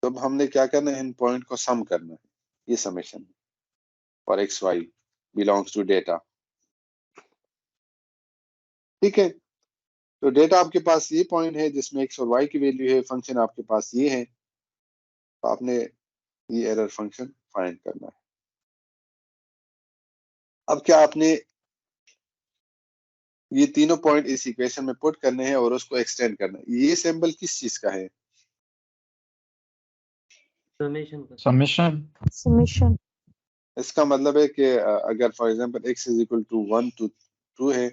तो अब हमने क्या करना है, इन पॉइंट को सम करना है, ये summation for X Y belongs to data, ठीक है। तो डेटा आपके पास ये पॉइंट है जिसमें एक्स और वाई की वैल्यू है, फंक्शन आपके पास ये है। तो आपने ये एरर फंक्शन फाइंड करना है। अब क्या आपने ये तीनों पॉइंट इस इक्वेशन में पुट करने हैं और उसको एक्सटेंड करना है। ये सिंबल किस चीज का है? समेशन का। समेशन। समेशन इसका मतलब है कि अगर for example x is equal to 1 to 2 है,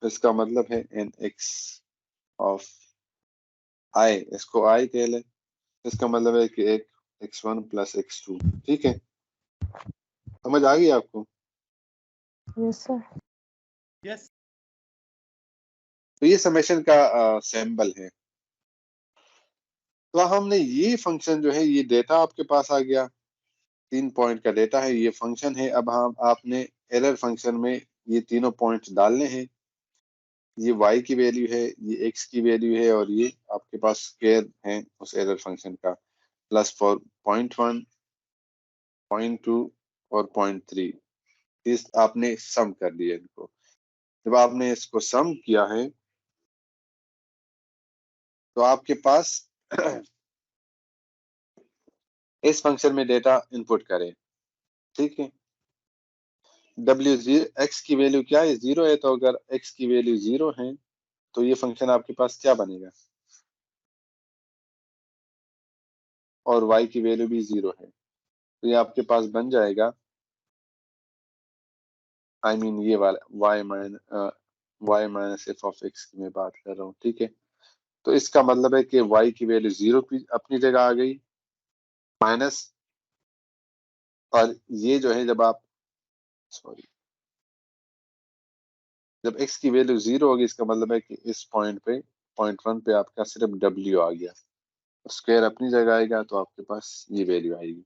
तो इसका मतलब है इन x ऑफ i, इसको i कह ले, इसका मतलब है कि एक x1 प्लस x2, ठीक है। समझ आ गई आपको? Yes sir yes. तो ये समेशन का सिंबल है। तो हमने ये फंक्शन जो है, ये डेटा आपके पास आ गया, 3 पॉइंट का डेटा है, ये फंक्शन है। अब हम आपने एरर फंक्शन में ये तीनों पॉइंट्स डालने हैं। ये y की वैल्यू है, ये x की वैल्यू है, और ये आपके पास स्क्वायर है उस एरर फंक्शन का, प्लस फॉर पॉइंट 1 पॉइंट 2 और पॉइंट 3। इस आपने सम कर लिया इनको। जब आपने इसको सम किया है तो आपके पास इस फंक्शन में डेटा इनपुट करें, ठीक है। x की वैल्यू क्या है, 0 है। तो अगर x की वैल्यू 0 है तो ये फंक्शन आपके पास क्या बनेगा, और y की वैल्यू भी 0 है, तो ये आपके पास बन जाएगा, आई मीन ये वाला y minus F of x की मैं बात कर रहा हूँ, ठीक है। तो इसका मतलब है कि y की वैल्यू 0 अपनी जगह आ गई, माइनस, और ये जो है जब आप सॉरी जब x की वैल्यू 0 होगी, इसका मतलब है कि इस पॉइंट पे, पॉइंट 1 पे आपका सिर्फ w आ गया, स्क्वायर अपनी जगह आएगा, तो आपके पास ये वैल्यू आएगी।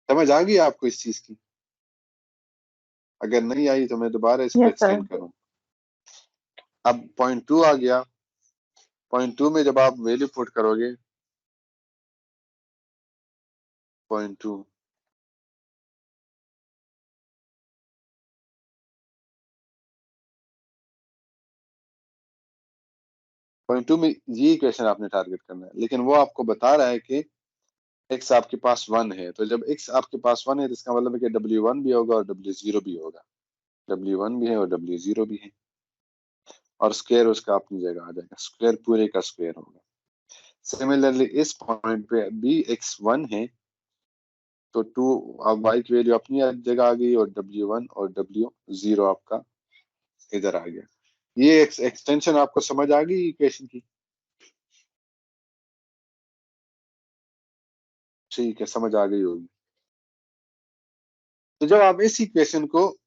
समझ आ गई आपको इस चीज की? अगर नहीं आई तो मैं दोबारा इस पे Yes, sir. एक्सटेंड करूँ। अब पॉइंट 2 आ गया। पॉइंट 2 में जब आप वैल्यू पुट करोगे, पॉइंट 2 में ये इक्वेशन आपने टारगेट करना है, लेकिन वो आपको बता रहा है कि x आपके पास 1 है। तो जब x आपके पास 1 है तो इसका मतलब है कि W1 भी होगा और W0 भी होगा। W1 भी है और W0 भी है, और स्क्वायर उसका अपनी जगह आ जाएगा, स्क्वायर पूरे का स्क्वायर होगा। सिमिलरली इस पॉइंट पे भी x1 है तो 2, अब y की वैल्यू अपनी जगह आ गई और W1 और W0 आपका इधर आ गया। ये एक्सटेंशन आपको समझ आ गई इक्वेशन की? ठीक है, समझ आ गई होगी। तो जब आप इस इक्वेशन को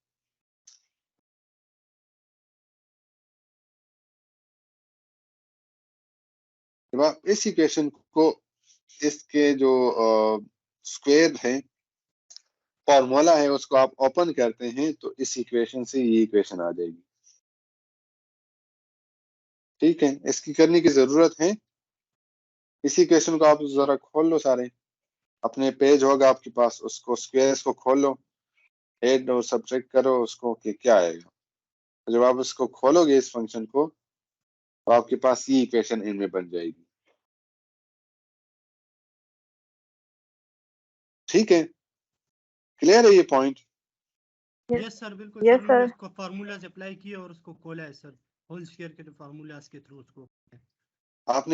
इसके जो स्क्वायर है, फॉर्मूला है, उसको आप ओपन करते हैं तो इस इक्वेशन से ये इक्वेशन आ जाएगी। ठीक है, इसकी करने की जरूरत है। इस इक्वेशन को आप जरा खोल लो, सारे अपने पेज होगा आपके पास, उसको स्क्वायर्स को खोल लो, ऐड और सब्ट्रैक्ट करो उसको कि क्या आएगा। तो जब आप उसको खोलोगे इस फंक्शन को, तो आपके पास ये इक्वेशन इनमें बन जाएगी। ठीक है, क्लियर है ये पॉइंट? Yes. यस सर, बिल्कुल Yes, सर, मैंने sir. उसको फार्मूलाज अप्लाई किए और उसको खोला है सर, होल स्क्वायर के फार्मूलाज के थ्रू उसको। आप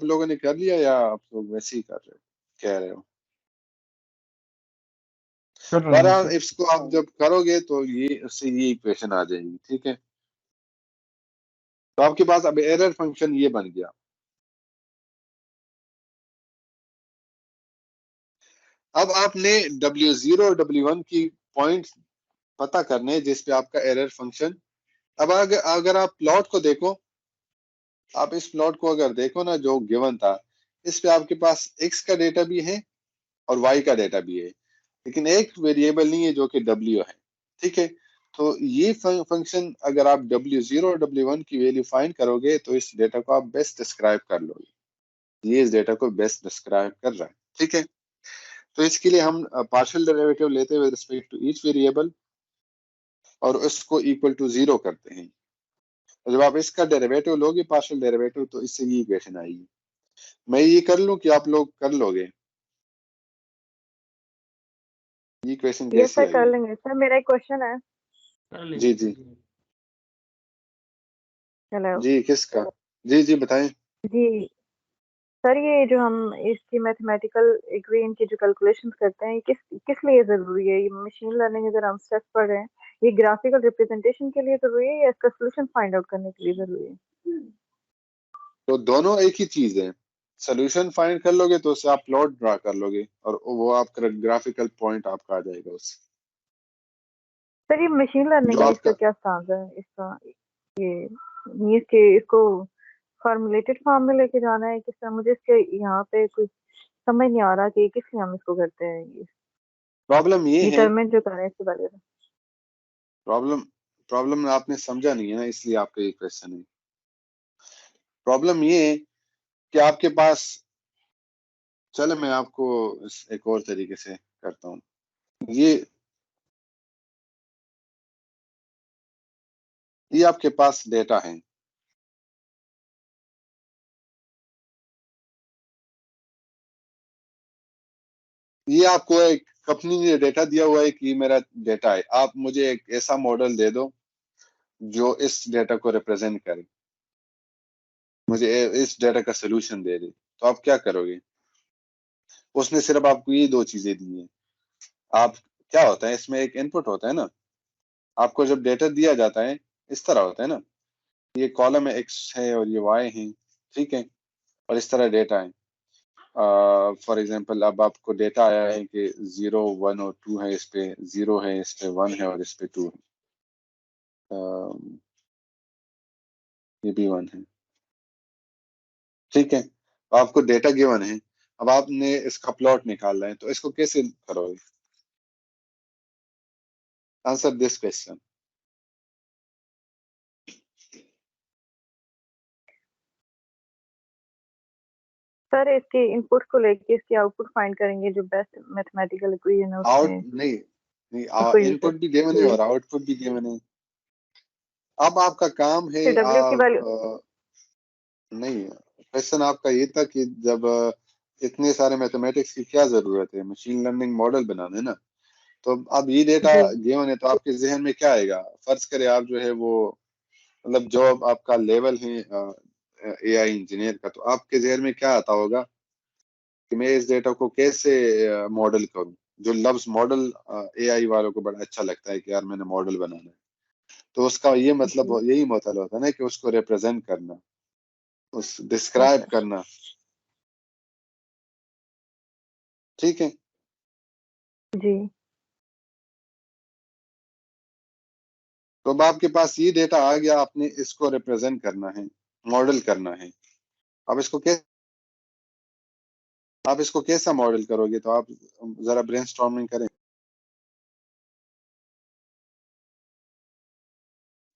लोगों ने कर लिया या आप लोग वैसे ही कर रहे हो, कह रहे हो? कर रहे हैं बहरहाल सर। इसको आप जब करोगे तो ये उससे ये इक्वेशन आ जाएगी। ठीक है, तो आपके पास अब एरर फंक्शन ये बन गया। अब आपने W0 और W1 की पॉइंट पता करने हैं जिस पे आपका एरर फंक्शन। अब अगर आप प्लॉट को देखो, आप इस प्लॉट को अगर देखो ना जो गिवन था, इस पे आपके पास x का डेटा भी है और y का डेटा भी है, लेकिन एक वेरिएबल नहीं है जो कि w है। ठीक है, तो ये फंक्शन अगर आप W0 और W1 की वैल्यू फाइंड करोगे तो इस डेटा को आप बेस्ट डिस्क्राइब कर लोगे। ये इस डेटा को बेस्ट डिस्क्राइब कर रहा है। ठीक है, तो इसके लिए हम पार्शियल डेरिवेटिव लेते हैं with respect to each variable और उसको इक्वल टू 0 करते हैं। तो जब आप इसका डेरिवेटिव लोगे, पार्शियल डेरिवेटिव, तो इससे ये इक्वेशन आएगी। मैं ये कर लूं कि आप लोग कर लोगे? ये इक्वेशन Yes, कैसी sir. कर आएगी? लेंगे सर। मेरा एक क्वेश्चन है। कर जी लेंगे जी सर। हेलो जी, किसका? जी जी बताएं। जी सर, ये जो हम इसकी मैथमेटिकल इक्वेशन की जो कैलकुलेशंस करते हैं, ये किस लिए जरूरी है? ये मशीन लर्निंग अगर हम स्टेप्स पढ़ रहे हैं, ये ग्राफिकल रिप्रेजेंटेशन के लिए जरूरी है या इसका सोल्यूशन फाइंड आउट करने के लिए जरूरी है? तो दोनों एक ही चीज है। सोल्यूशन फाइंड कर लोगे तो उससे आप प्लॉट ड्रा कर लोगे और वो आपका ग्राफिकल पॉइंट आपका आ जाएगा उससे। सर, ये मशीन लर्निंग जो में आपका इसका क्या स्टांस है? ये इसको फॉर्मुलेटेड फॉर्म में लेके जाना है किस तरह? मुझे इसके यहाँ पे कुछ समझ नहीं आ रहा कि किस लिए हम इसको करते हैं, प्रॉब्लम ये है, डिटरमिनेट जो कर रहे हैं इसके बारे में। प्रॉब्लम प्रॉब्लम आपने समझा नहीं है ना, इसलिए आपका ये क्वेश्चन है। प्रॉब्लम ये है कि आपके पास, चलो मैं आपको एक और तरीके से करता हूँ। ये आपके पास डेटा है, ये आपको एक कंपनी ने डेटा दिया हुआ है कि मेरा डेटा है, आप मुझे एक ऐसा मॉडल दे दो जो इस डेटा को रिप्रेजेंट करे, मुझे इस डेटा का सोल्यूशन दे दे। तो आप क्या करोगे? उसने सिर्फ आपको ये दो चीजें दी हैं। आप, क्या होता है इसमें एक इनपुट होता है ना, आपको जब डेटा दिया जाता है इस तरह होता है ना, ये कॉलम है एक्स है और ये वाई है। ठीक है, और इस तरह डेटा है। फॉर एग्जाम्पल अब आपको डेटा आया है कि 0 1 और 2 है, इस पे 0 है, इस पे 1 है और इस पे 2 है। ये भी 1 है। ठीक है, तो आपको डेटा गिवन है, अब आपने इसका प्लॉट निकालना है, तो इसको कैसे करोगे? Answer this question. सर इसके इनपुट को लेके इसके आउटपुट फाइंड करेंगे, जो बेस्ट मैथमेटिकल इक्वेशन है आउट उसमें नहीं उसको यूज इनपुट भी गिवन है और आउटपुट भी गिवन है। अब आपका काम है W की वैल्यू नहीं, क्वेश्चन आपका ये था कि जब इतने सारे मैथमेटिक्स की क्या जरूरत है, मशीन लर्निंग मॉडल बनाने ना। तो अब ये डेटा जी गिवन है तो आपके जहन में क्या आएगा? फर्ज करें आप जो है वो मतलब जो अब आपका लेवल है एआई इंजीनियर का, तो आपके जहन में क्या आता होगा कि मैं इस डेटा को कैसे मॉडल करूं? जो लफ्ज मॉडल एआई वालों को बड़ा अच्छा लगता है कि यार मैंने मॉडल बनाना है, तो उसका ये मतलब जी यही मतलब होता है ना कि उसको रिप्रेजेंट करना, उस जी डिस्क्राइब सर करना। ठीक है, जी तो अब आपके पास ये डेटा आ गया, आपने इसको रिप्रेजेंट करना है, मॉडल करना है। अब आप इसको कैसा मॉडल करोगे? तो आप जरा ब्रेनस्टॉर्मिंग करें।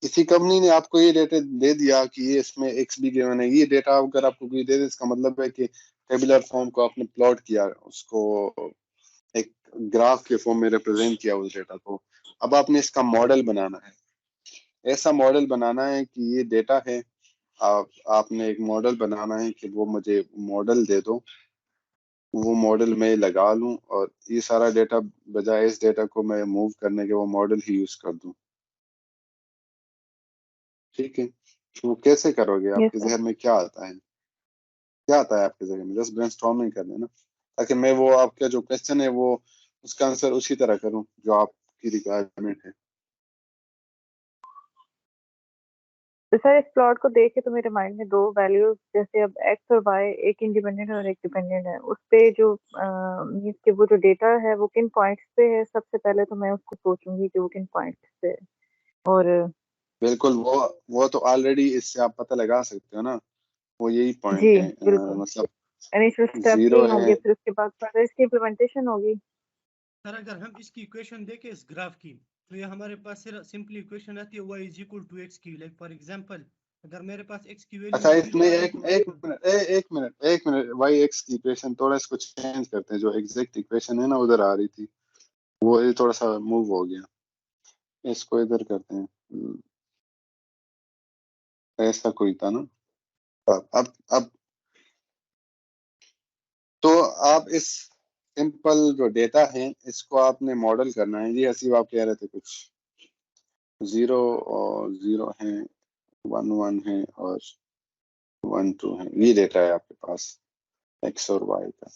किसी कंपनी ने आपको ये डेटा दे दिया कि ये इसमें एक्स भी गिवन है, ये डेटा अगर आपको कोई दे दे, इसका मतलब है कि टेबुलर फॉर्म को आपने प्लॉट किया, उसको एक ग्राफ के फॉर्म में रिप्रेजेंट किया उस डेटा को। अब आपने इसका मॉडल बनाना है, ऐसा मॉडल बनाना है कि ये डेटा है, आपने एक मॉडल बनाना है कि वो मुझे मॉडल दे दो, वो मॉडल मैं लगा लूं और ये सारा डेटा बजाय इस डेटा को मैं मूव करने के वो मॉडल ही यूज कर दूं। ठीक है, तो वो कैसे करोगे? यस आपके सर जहन में क्या आता है? क्या आता है आपके जहन में? जस्ट ब्रेनस्टॉर्मिंग कर लेना, ताकि मैं वो आपका जो क्वेश्चन है वो उसका आंसर उसी तरह करूं जो आपकी रिक्वायरमेंट है। तो सर इस प्लॉट को देख के तो मेरे माइंड में दो वैल्यूज, जैसे अब एक्स और वाई, एक इंडिपेंडेंट है और एक डिपेंडेंट है, उस पे जो मीन्स के वो जो डेटा है वो किन पॉइंट्स पे है, सबसे पहले तो मैं उसको सोचूंगी कि वो किन पॉइंट्स पे है। और बिल्कुल, वो तो ऑलरेडी इससे आप पता लगा सकते हो ना, वो यही जी पॉइंट है, बिल्कुल, मतलब इनिशियल स्टेप जीरो यही है। होंगे, फिर उसके बाद फर्दर इसकी इम्प्लीमेंटेशन होगी। सर अगर हम इसकी इक्वेशन देखें इस ग्राफ की, तो ये हमारे पास सिर्फ सिंपली इक्वेशन आती है y is equal to x की। लाइक फॉर एग्जांपल अगर मेरे पास x की अच्छा, वैल्यू 0 इसमें आ रही है एक तो एक उसको मिनट एक मिनट वाई एक्स की इक्वेशन थोड़ा इसको चेंज करते हैं, जो एग्जैक्ट इक्वेशन है ना उधर आ रही थी, वो ये थोड़ा सा मूव हो गया, इसको इधर करते हैं। ऐसा कोई था ना। अब तो आप इस सिंपल जो डेटा है इसको आपने मॉडल करना है। जी हसीब, आप कह रहे थे कुछ। जीरो और जीरो है, वन वन है और वन टू है, ये डेटा है आपके पास एक्स और वाई का।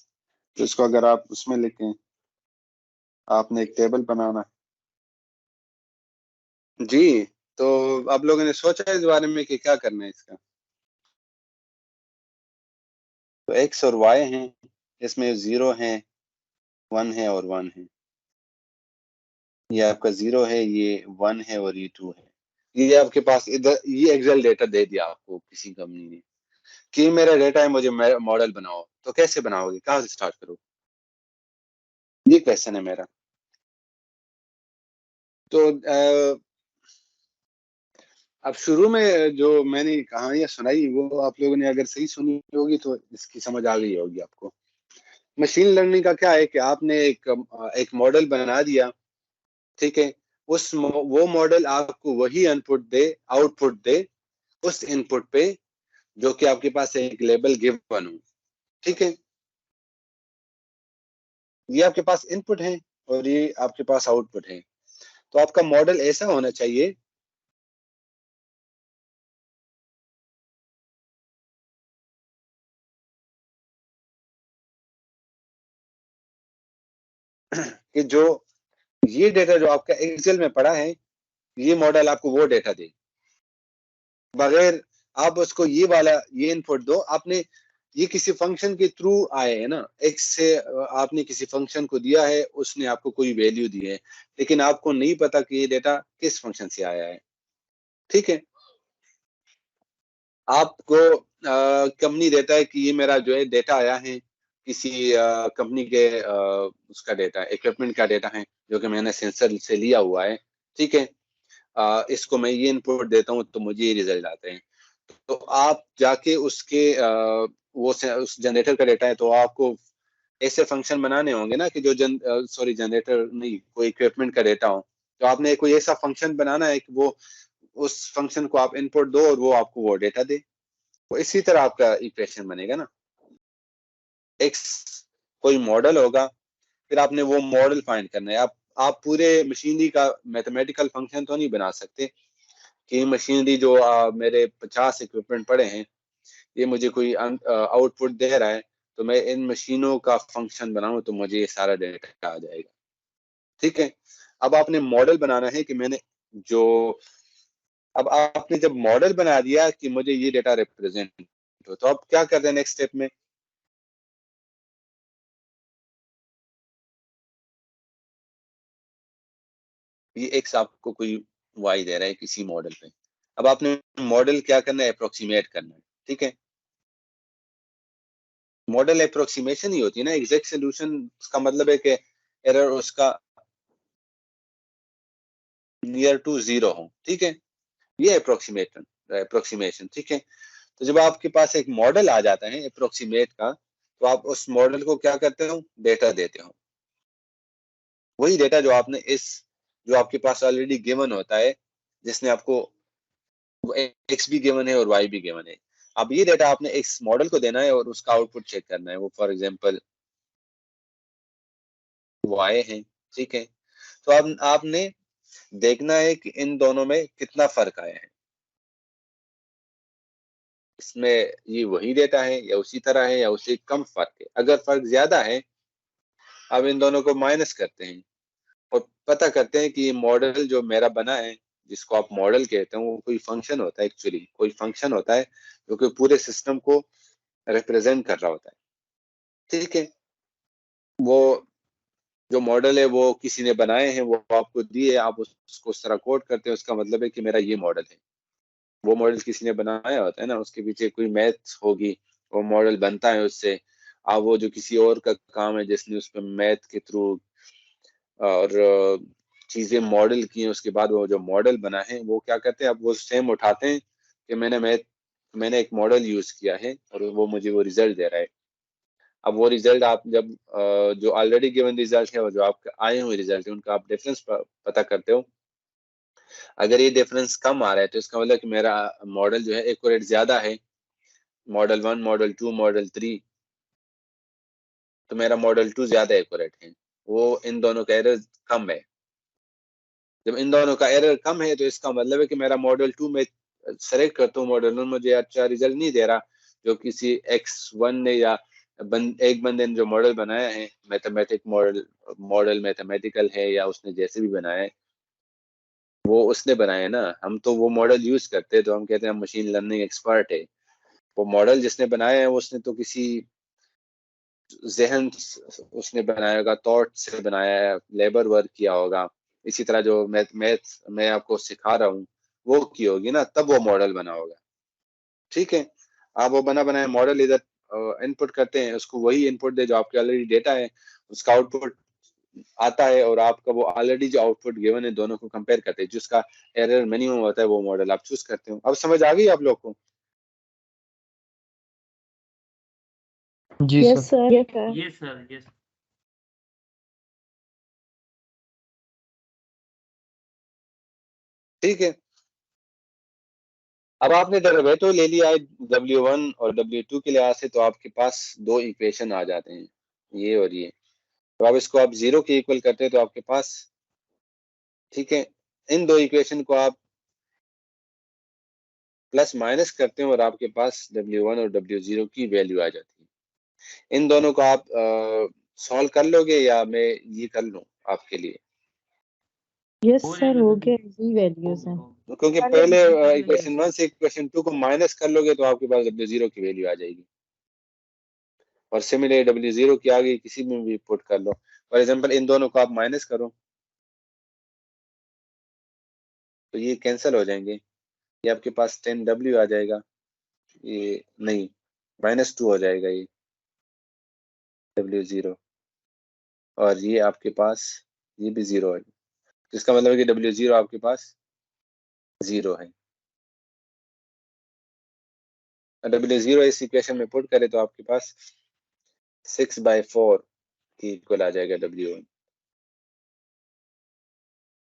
तो इसको अगर आप उसमें लिखें, आपने एक टेबल बनाना है। जी, तो आप लोगों ने सोचा इस बारे में कि क्या करना है इसका? तो एक्स और वाई हैं, इसमें जीरो है, वन है और वन है। ये आपका जीरो है, ये वन है और ये टू है। ये आपके पास इधर ये एक्सेल डेटा दे दिया आपको किसी कंपनी ने कि मेरा डेटा है, मुझे मॉडल बनाओ। तो कैसे बनाओगे, कहाँ से स्टार्ट करो? ये क्वेश्चन है मेरा। तो अब शुरू में जो मैंने कहानियां सुनाई वो आप लोगों ने अगर सही सुनी होगी तो इसकी समझ आ गई होगी आपको। मशीन लर्निंग का क्या है कि आपने एक मॉडल बना दिया, ठीक है। वो मॉडल आपको वही इनपुट दे, आउटपुट दे उस इनपुट पे जो कि आपके पास एक लेबल गिवन हो, ठीक है। ये आपके पास इनपुट है और ये आपके पास आउटपुट है। तो आपका मॉडल ऐसा होना चाहिए कि जो ये डेटा जो आपका एक्सेल में पड़ा है, ये मॉडल आपको वो डेटा दे, बगैर आप उसको ये वाला ये इनपुट दो। आपने ये किसी फंक्शन के थ्रू आए है ना, एक्स से आपने किसी फंक्शन को दिया है, उसने आपको कोई वैल्यू दी है, लेकिन आपको नहीं पता कि ये डेटा किस फंक्शन से आया है, ठीक है। आपको कंपनी देता है कि ये मेरा जो है डेटा आया है किसी कंपनी के उसका डेटा, इक्विपमेंट का डेटा है जो कि मैंने सेंसर से लिया हुआ है, ठीक है, इसको मैं ये इनपुट देता हूँ तो मुझे ये रिजल्ट आते हैं। तो आप जाके उसके उस जनरेटर का डेटा है तो आपको ऐसे फंक्शन बनाने होंगे ना कि जो जनरेटर नहीं, कोई इक्विपमेंट का डेटा हो, तो आपने कोई ऐसा फंक्शन बनाना है कि वो उस फंक्शन को आप इनपुट दो और वो आपको वो डेटा दे। तो इसी तरह आपका इक्वेशन बनेगा ना। एक्स कोई मॉडल होगा, फिर आपने वो मॉडल फाइंड करना है। आप पूरे मशीनरी का मैथमेटिकल फंक्शन तो नहीं बना सकते कि मशीनरी जो मेरे 50 इक्विपमेंट पड़े हैं, ये मुझे कोई आउटपुट दे रहा है, तो मैं इन मशीनों का फंक्शन बनाऊं तो मुझे ये सारा डेटा आ जाएगा। ठीक है, अब आपने मॉडल बनाना है कि मैंने जो अब आपने जब मॉडल बना दिया कि मुझे ये डेटा रिप्रेजेंट हो, तो अब क्या करते हैं नेक्स्ट स्टेप में? ये एक्स आपको कोई वाई दे रहा है किसी मॉडल पे। अब आपने मॉडल क्या करना है? अप्रोक्सीमेट करना है। ठीक है, मॉडल अप्रोक्सीमेशन ही होती है ना। एग्जैक्ट सोल्यूशन का मतलब है कि एरर उसका नियर टू जीरो हो। ठीक है, ये अप्रोक्सीमेशन। ठीक है, तो जब आपके पास एक मॉडल आ जाता है अप्रोक्सीमेट का, तो आप उस मॉडल को क्या करते हो? डेटा देते हो। वही डेटा जो आपने जो आपके पास ऑलरेडी गिवन होता है, जिसने आपको एक्स भी गिवन है और वाई भी गिवन है। अब ये डेटा आपने एक्स मॉडल को देना है और उसका आउटपुट चेक करना है। वो फॉर एग्जांपल वाई है। ठीक है, तो अब आपने देखना है कि इन दोनों में कितना फर्क आया है। इसमें ये वही डेटा है या उसी तरह है या उससे कम फर्क है। अगर फर्क ज्यादा है, अब इन दोनों को माइनस करते हैं और पता करते हैं कि ये मॉडल जो मेरा बना है, जिसको आप मॉडल कहते हैं, वो कोई फंक्शन होता है। एक्चुअली कोई फंक्शन होता है जो कि पूरे सिस्टम को रिप्रेजेंट कर रहा होता है। ठीक है, वो जो मॉडल है वो किसी ने बनाए हैं, वो आपको दिए, आप उसको उस तरह कोड करते हैं, उसका मतलब है कि मेरा ये मॉडल है। वो मॉडल किसी ने बनाया होता है ना, उसके पीछे कोई मैथ होगी, वो मॉडल बनता है उससे। अब वो जो किसी और का काम है जिसने उस पर मैथ के थ्रू और चीजें मॉडल की हैं, उसके बाद वो जो मॉडल बना है वो क्या करते हैं? अब वो सेम उठाते हैं कि मैंने एक मॉडल यूज किया है और वो मुझे वो रिजल्ट दे रहा है। अब वो रिजल्ट आप जब जो ऑलरेडी गिवन रिजल्ट है और जो आपके आए हुए रिजल्ट है, उनका आप डिफरेंस पता करते हो। अगर ये डिफरेंस कम आ रहा है तो इसका मतलब कि मेरा मॉडल जो है एक्यूरेट ज्यादा है, मॉडल 1, मॉडल 2, मॉडल 3, तो मेरा मॉडल 2 ज्यादा एक्यूरेट है। वो इन दोनों का एरर कम है। जब इन दोनों का एरर कम है तो इसका मतलब है कि मेरा मॉडल 2 में सेलेक्ट करता हूँ, मॉडल 1 मुझे अच्छा रिजल्ट नहीं दे रहा। जो किसी x1 ने या एक बंदे ने जो मॉडल बनाया है, मॉडल मैथमेटिकल है या उसने जैसे भी बनाया है, वो उसने बनाया है ना। हम तो वो मॉडल यूज करते हैं तो हम कहते हैं हम मशीन लर्निंग एक्सपर्ट है। वो मॉडल जिसने बनाया है उसने तो किसी जहन उसने बनाया होगा, थॉट से बनाया है, लेबर वर्क किया होगा। इसी तरह जो मैथ मैं आपको सिखा रहा हूँ वो की होगी ना, तब वो मॉडल बना होगा। ठीक है, आप वो बना बनाया मॉडल इधर इनपुट करते हैं, उसको वही इनपुट दे जो आपके ऑलरेडी डेटा है, उसका आउटपुट आता है और आपका वो ऑलरेडी जो आउटपुट गिवन है, दोनों को कंपेयर करते हैं। जिसका एरर मिनिमम होता है वो मॉडल आप चूज करते हो। अब समझ आ गई आप लोग को? जी yes sir. Sir. Yes sir. ये सर ये ठीक है, अब आपने डेरिवेटिव ले लिया है W1 और W2 के लिहाज से, तो आपके पास दो इक्वेशन आ जाते हैं, ये और ये। तो अब इसको आप जीरो के इक्वल करते हैं तो आपके पास, ठीक है, इन दो इक्वेशन को आप प्लस माइनस करते हैं और आपके पास W1 और W0 की वैल्यू आ जाती है। इन दोनों को आप सॉल्व कर लोगे या मैं ये कर लूं आपके लिए? यस हो सर, जाएगा हो सर। गया, इजी वैल्यूज हैं। क्योंकि पहले पहले इजी कर लेंगे। इक्वेशन 1 से इक्वेशन 2 को माइनस कर लोगे तो आपके पास W0 की वैल्यू आ जाएगी। और सिमिलर W0 की आगे किसी में भी पुट कर लो। फॉर एग्जांपल इन दोनों को आप माइनस करो तो ये कैंसिल हो जाएंगे। ये आपके पास 10W आ जाएगा, ये नहीं, -2 हो जाएगा ये W0, और ये आपके पास ये भी 0 है। इसका मतलब है कि W0 आपके पास 0 है। W0 इस इक्वेशन में पुट करें तो आपके पास 6/4 की इक्वल आ जाएगा W1।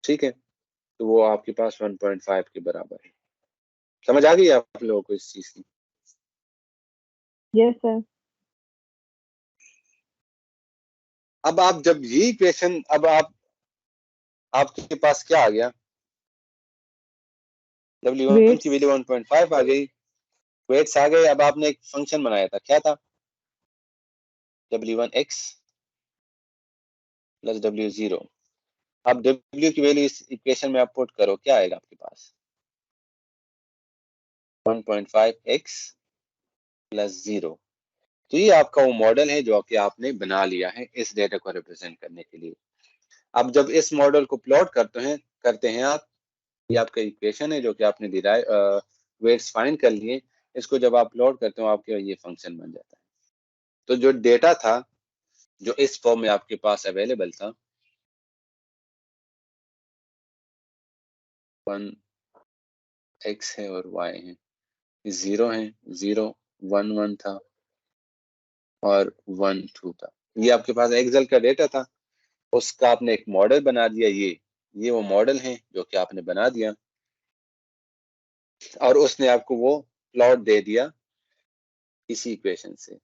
ठीक है, तो वो आपके पास 1.5 के बराबर है। समझ आ गई आप लोगों को इस चीज की? Yes sir. अब आप जब ये इक्वेशन, अब आपके पास क्या आ गया, W1 की वैल्यू 1.5 आ गई, वेट्स आ गए। अब आपने एक फंक्शन बनाया था, क्या था? W1x plus W0। अब W की वैल्यू इस इक्वेशन में आप पुट करो, क्या आएगा आपके पास? 1.5x plus 0। तो ये आपका वो मॉडल है जो कि आपने बना लिया है इस डेटा को रिप्रेजेंट करने के लिए। अब जब इस मॉडल को प्लॉट करते हैं आप, ये आपका इक्वेशन है जो कि आपने वेट्स फाइंड कर लिए, इसको जब आप प्लॉट करते हो आपके ये फंक्शन बन जाता है। तो जो डेटा था जो इस फॉर्म में आपके पास अवेलेबल था, 1x है और y है, 0 है, 0 1 1 था और 1 2 था। ये आपके पास एक्सेल का डेटा था, उसका आपने एक मॉडल बना दिया। ये वो मॉडल है जो कि आपने बना दिया और उसने आपको वो प्लॉट दे दिया इसी इक्वेशन से।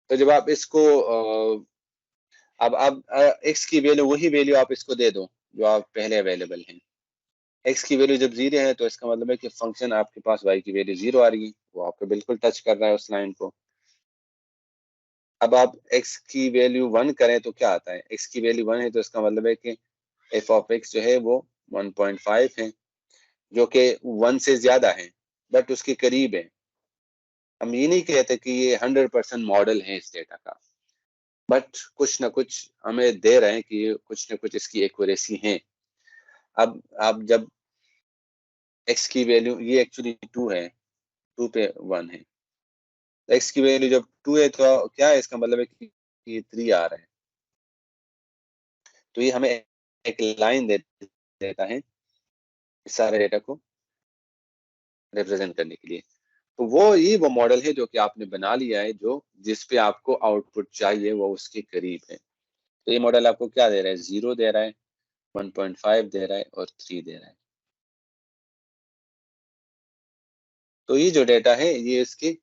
तो जब आप इसको अब x की वैल्यू, वही वैल्यू आप इसको दे दो जो आप पहले अवेलेबल हैं। x की वैल्यू जब 0 है तो इसका मतलब है कि फंक्शन आपके पास y की वैल्यू 0 आ रही है, वो आपको बिल्कुल टच कर रहा है उस लाइन को। अब आप x की वैल्यू 1 करें तो क्या आता है? x की वैल्यू 1 है तो इसका मतलब है कि f ऑफ x जो है वो 1.5 है, जो कि 1 से ज्यादा है बट उसके करीब है। हम ये नहीं कहते कि ये 100% मॉडल है इस डेटा का, बट कुछ ना कुछ हमें दे रहे हैं कि कुछ ना कुछ इसकी एक्यूरेसी है। अब आप जब x की वैल्यू, ये एक्चुअली 2 है, 2 पे 1 है, x की वैल्यू जब 2 है तो क्या है? इसका मतलब है कि ये 3 आ रहा है। तो ये हमें एक लाइन देता है इस सारे डेटा को रिप्रेजेंट करने के लिए। तो वो मॉडल है जो कि आपने बना लिया है, जो जिस पे आपको आउटपुट चाहिए वो उसके करीब है। तो ये मॉडल आपको क्या दे रहा है? 0 दे रहा है, 1.5 दे रहा है और 3 दे रहा है। तो ये जो डेटा है ये इसके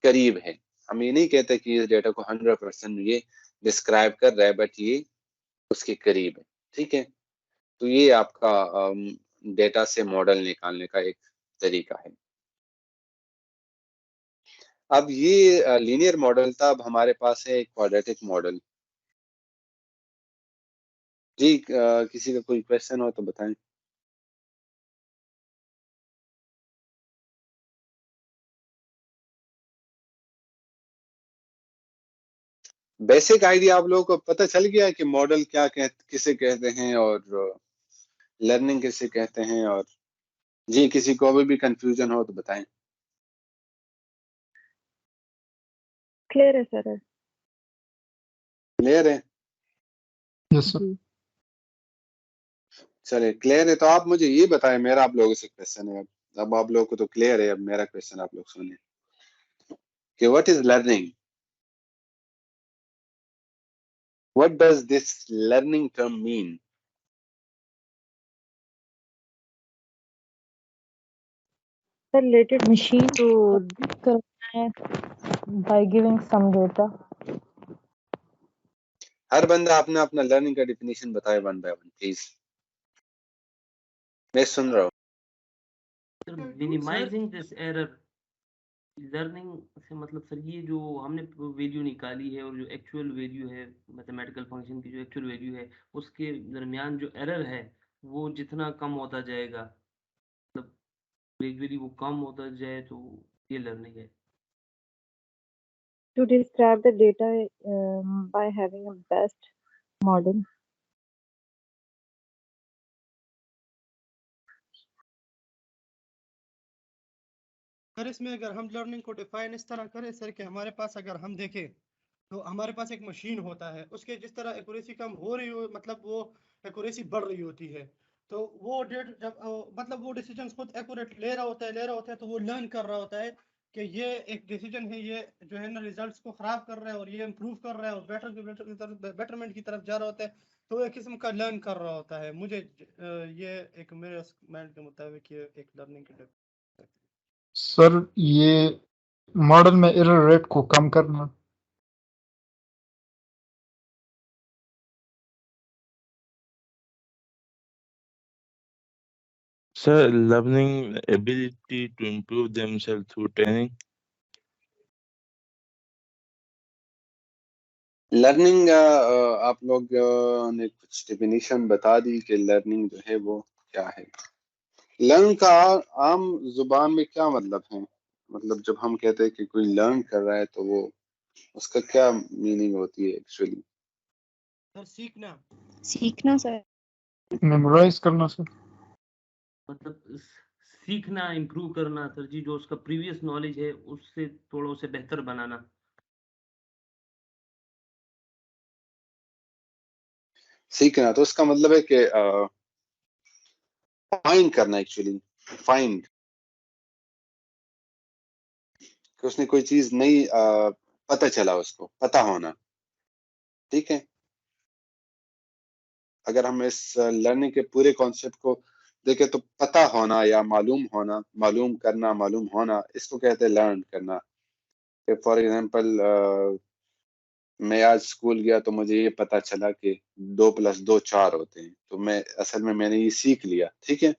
करीब है। हम ये नहीं कहते कि इस डेटा को 100% ये डिस्क्राइब कर रहा है, बट ये उसके करीब है। ठीक है, तो ये आपका डेटा से मॉडल निकालने का एक तरीका है। अब ये लीनियर मॉडल था, अब हमारे पास है एक क्वाड्रेटिक मॉडल। जी, किसी का कोई क्वेश्चन हो तो बताएं। बेसिक आइडिया आप लोगों को पता चल गया है कि मॉडल किसे कहते हैं और लर्निंग किसे कहते हैं? और जी, किसी को अभी भी कंफ्यूजन हो तो बताएं। क्लियर है सर। क्लियर है? Yes sir. जी। चलिए, क्लियर है तो आप मुझे ये बताएं, मेरा आप लोगों से क्वेश्चन है। अब आप लोगों को तो क्लियर है, अब मेरा क्वेश्चन आप लोग सुनिए कि what is learning? What does this learning term mean? Sir related machine to करना है by giving some data. हर बंदा अपना अपना लर्निंग का डिफिनेशन बताए वन बाय वन प्लीज। मैं सुन रहा हूँ। Sir minimising this error. Learning से मतलब सर ये जो हमने वैल्यू निकाली है और जो एक्चुअल वैल्यू है मैथमेटिकल फंक्शन की जो एक्चुअल वैल्यू है उसके दरमियान जो एरर है वो जितना कम होता जाएगा, मतलब ग्रेजुअली वो कम होता जाए, तो ये लर्निंग है। to describe the data by having a best model. Sir इसमें अगर हम लर्निंग को डिफाइन इस तरह करें सर कि हमारे पास अगर हम देखें तो हमारे पास एक मशीन होता है, उसके जिस तरह एक्यूरेसी कम हो रही हो, मतलब वो एक्यूरेसी बढ़ रही होती है, तो वो डेट जब मतलब वो डिसीजन खुद एक्यूरेट ले रहा होता है, तो वो लर्न कर रहा होता है कि ये एक डिसीजन है, ये जो है ना रिजल्ट्स को खराब कर रहा है और ये इम्प्रूव कर रहा है और बेटरमेंट की तरफ जा रहा होता है, तो वो एक किस्म का लर्न कर रहा होता है। मुझे ये एक मेरे माइंड के मुताबिक ये एक लर्निंग की टाइप। सर ये मॉडल में एरर रेट को कम करना। Sir, learning ability to improve themselves through training. Learning आप लोग ने कुछ डेफिनेशन बता दी कि लर्निंग जो है वो क्या है। लर्न का आम जुबान में क्या मतलब है? मतलब जब हम कहते हैं कि कोई लर्न कर रहा है तो वो उसका क्या मीनिंग होती है एक्चुअली? सर सीखना सर। मेमोराइज करना सर। मतलब सीखना, इम्प्रूव करना सर जी, जो उसका प्रीवियस नॉलेज है उससे थोड़ा उसे बेहतर बनाना। सीखना तो उसका मतलब है कि फाइंड करना, एक्चुअली फाइंड कि उसने कोई चीज नहीं पता चला, उसको पता होना। ठीक है, अगर हम इस लर्निंग के पूरे कॉन्सेप्ट को देखें तो पता होना या मालूम होना, मालूम करना, मालूम होना, इसको कहते हैं लर्न करना। फॉर एग्जाम्पल मैं आज स्कूल गया तो मुझे ये पता चला कि 2+2 4 होते हैं, तो मैं असल में मैंने ये सीख लिया। ठीक है,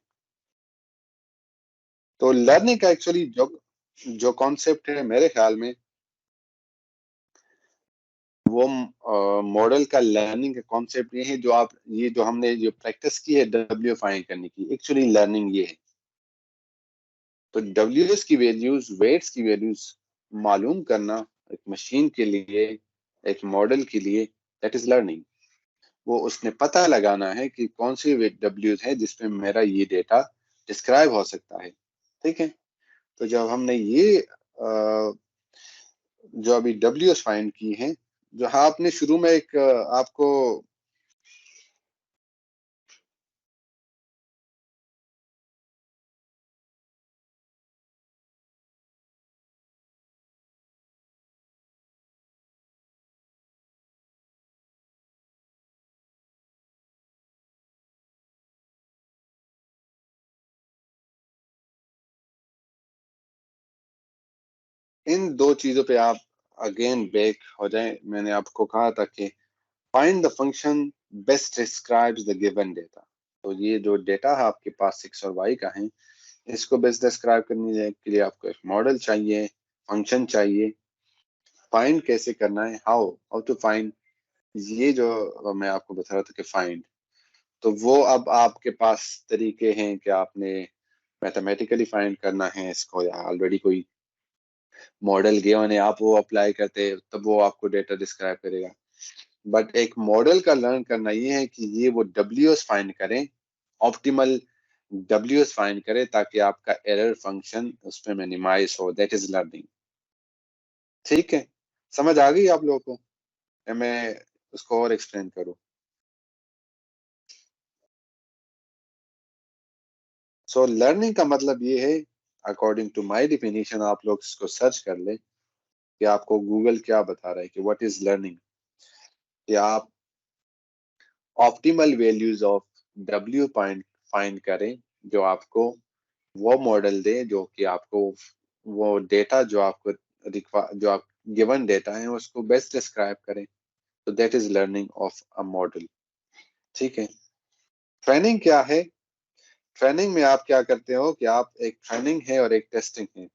तो लर्निंग का एक्चुअली जो कॉन्सेप्ट है मेरे ख्याल में वो मॉडल का लर्निंग का कॉन्सेप्ट ये है, जो आप ये जो हमने जो प्रैक्टिस की है डब्ल्यू फाइंड करने की, एक्चुअली लर्निंग ये है। तो डब्ल्यूएस की वैल्यूज, वेट्स की वैल्यूज मालूम करना एक मशीन के लिए, एक मॉडल के लिए, दैट इज लर्निंग। वो उसने पता लगाना है कि कौन सी डब्ल्यूज है जिसपे मेरा ये डेटा डिस्क्राइब हो सकता है। ठीक है, तो जब हमने ये जो अभी डब्ल्यूएस फाइंड की है, जो हाँ आपने शुरू में एक आपको इन दो चीजों पे आप अगेन बैक हो जाए। मैंने आपको कहा था कि find the function best describes the given data. तो ये जो डेटा है आपके पास x और y का है, इसको बेस्ट डिस्क्राइब करने के लिए आपको एक मॉडल चाहिए, फंक्शन चाहिए। फाइंड कैसे करना है, हाउ हाउ टू फाइंड, ये जो मैं आपको बता रहा था कि फाइंड, तो वो अब आपके पास तरीके हैं कि आपने मैथमेटिकली फाइंड करना है इसको, या ऑलरेडी कोई मॉडल गिवन है आप वो अप्लाई करते हैं तब वो आपको डेटा डिस्क्राइब करेगा। बट एक मॉडल का लर्न करना ये है कि ये वो डब्ल्यूएस फाइंड करें, ऑप्टिमल डब्ल्यूएस फाइंड करे, ताकि आपका एरर फंक्शन उस पर मिनिमाइज हो। That is learning. ठीक है, समझ आ गई आप लोगों को? या मैं उसको और एक्सप्लेन करूं? सो लर्निंग का मतलब ये है, अकॉर्डिंग टू माय डिफिनेशन, आप लोग इसको सर्च कर ले कि आपको गूगल क्या बता रहा है कि व्हाट इज लर्निंग। कि आप optimal values of W point find करें, जो आपको वो मॉडल दे जो कि आपको वो डेटा जो आपको जो आप गिवन डेटा है उसको बेस्ट डिस्क्राइब करें। तो that is learning of a model. ठीक है, ट्रेनिंग क्या है? ट्रेनिंग में आप क्या करते हो कि आप एक ट्रेनिंग है और एक टेस्टिंग है।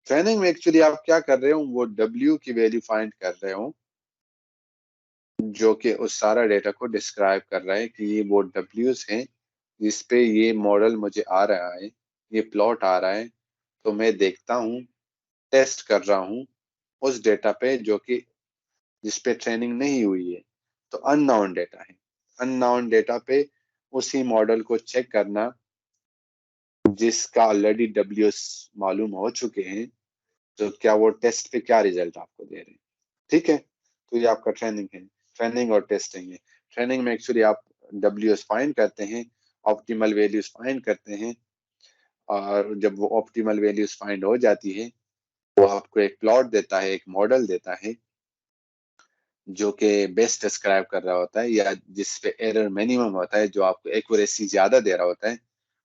ट्रेनिंग में एक्चुअली आप क्या कर रहे हो, वो डब्ल्यू की वैल्यू फाइंड कर रहे हो जो कि उस सारा डेटा को डिस्क्राइब कर रहा है कि ये वो डब्ल्यूज हैं जिसपे ये मॉडल मुझे आ रहा है, ये प्लॉट आ रहा है। तो मैं देखता हूँ, टेस्ट कर रहा हूँ उस डेटा पे जो कि जिसपे ट्रेनिंग नहीं हुई है। तो अननोन डेटा है, अननोन डेटा पे उसी मॉडल को चेक करना जिसका ऑलरेडी डब्ल्यूएस मालूम हो चुके हैं, तो क्या वो टेस्ट पे क्या रिजल्ट आपको दे रहे हैं। ठीक है, तो ये आपका ट्रेनिंग है। ट्रेनिंग और टेस्टिंग है। ट्रेनिंग में एक्चुअली आप WS फाइंड करते हैं, ऑप्टिमल वैल्यूज फाइंड करते हैं, और जब वो ऑप्टिमल वैल्यूज फाइंड हो जाती है वो आपको एक प्लॉट देता है, एक मॉडल देता है जो कि बेस्ट डिस्क्राइब कर रहा होता है, या जिस पे एरर मिनिमम होता है, जो आपको एक्यूरेसी ज्यादा दे रहा होता है।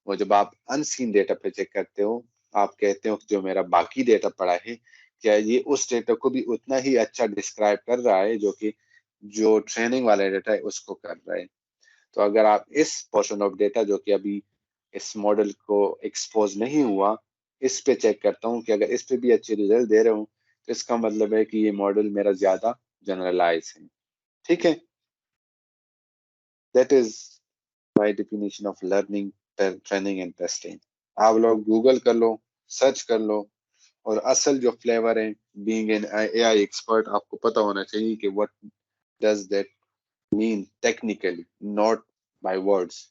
वो जब आप अनसीन डेटा पे चेक करते हो, आप कहते हो कि जो मेरा बाकी डेटा पड़ा है, क्या ये उस डेटा को भी उतना ही अच्छा डिस्क्राइब कर रहा है जो कि जो ट्रेनिंग वाला डेटा है उसको कर रहा है। तो अगर आप इस पोर्शन ऑफ डेटा जो कि अभी इस मॉडल को एक्सपोज नहीं हुआ, इस पे चेक करता हूँ कि अगर इस पे भी अच्छे रिजल्ट दे रहे हूँ, तो इसका मतलब है कि ये मॉडल मेरा ज्यादा जनरलाइज है। ठीक है, that is my definition of learning, training and testing. आप लोग गूगल कर लो, सर्च कर लो, और असल जो फ्लेवर है, बीइंग एन एआई एक्सपर्ट, आपको पता होना चाहिए कि what does that mean technically, not by words.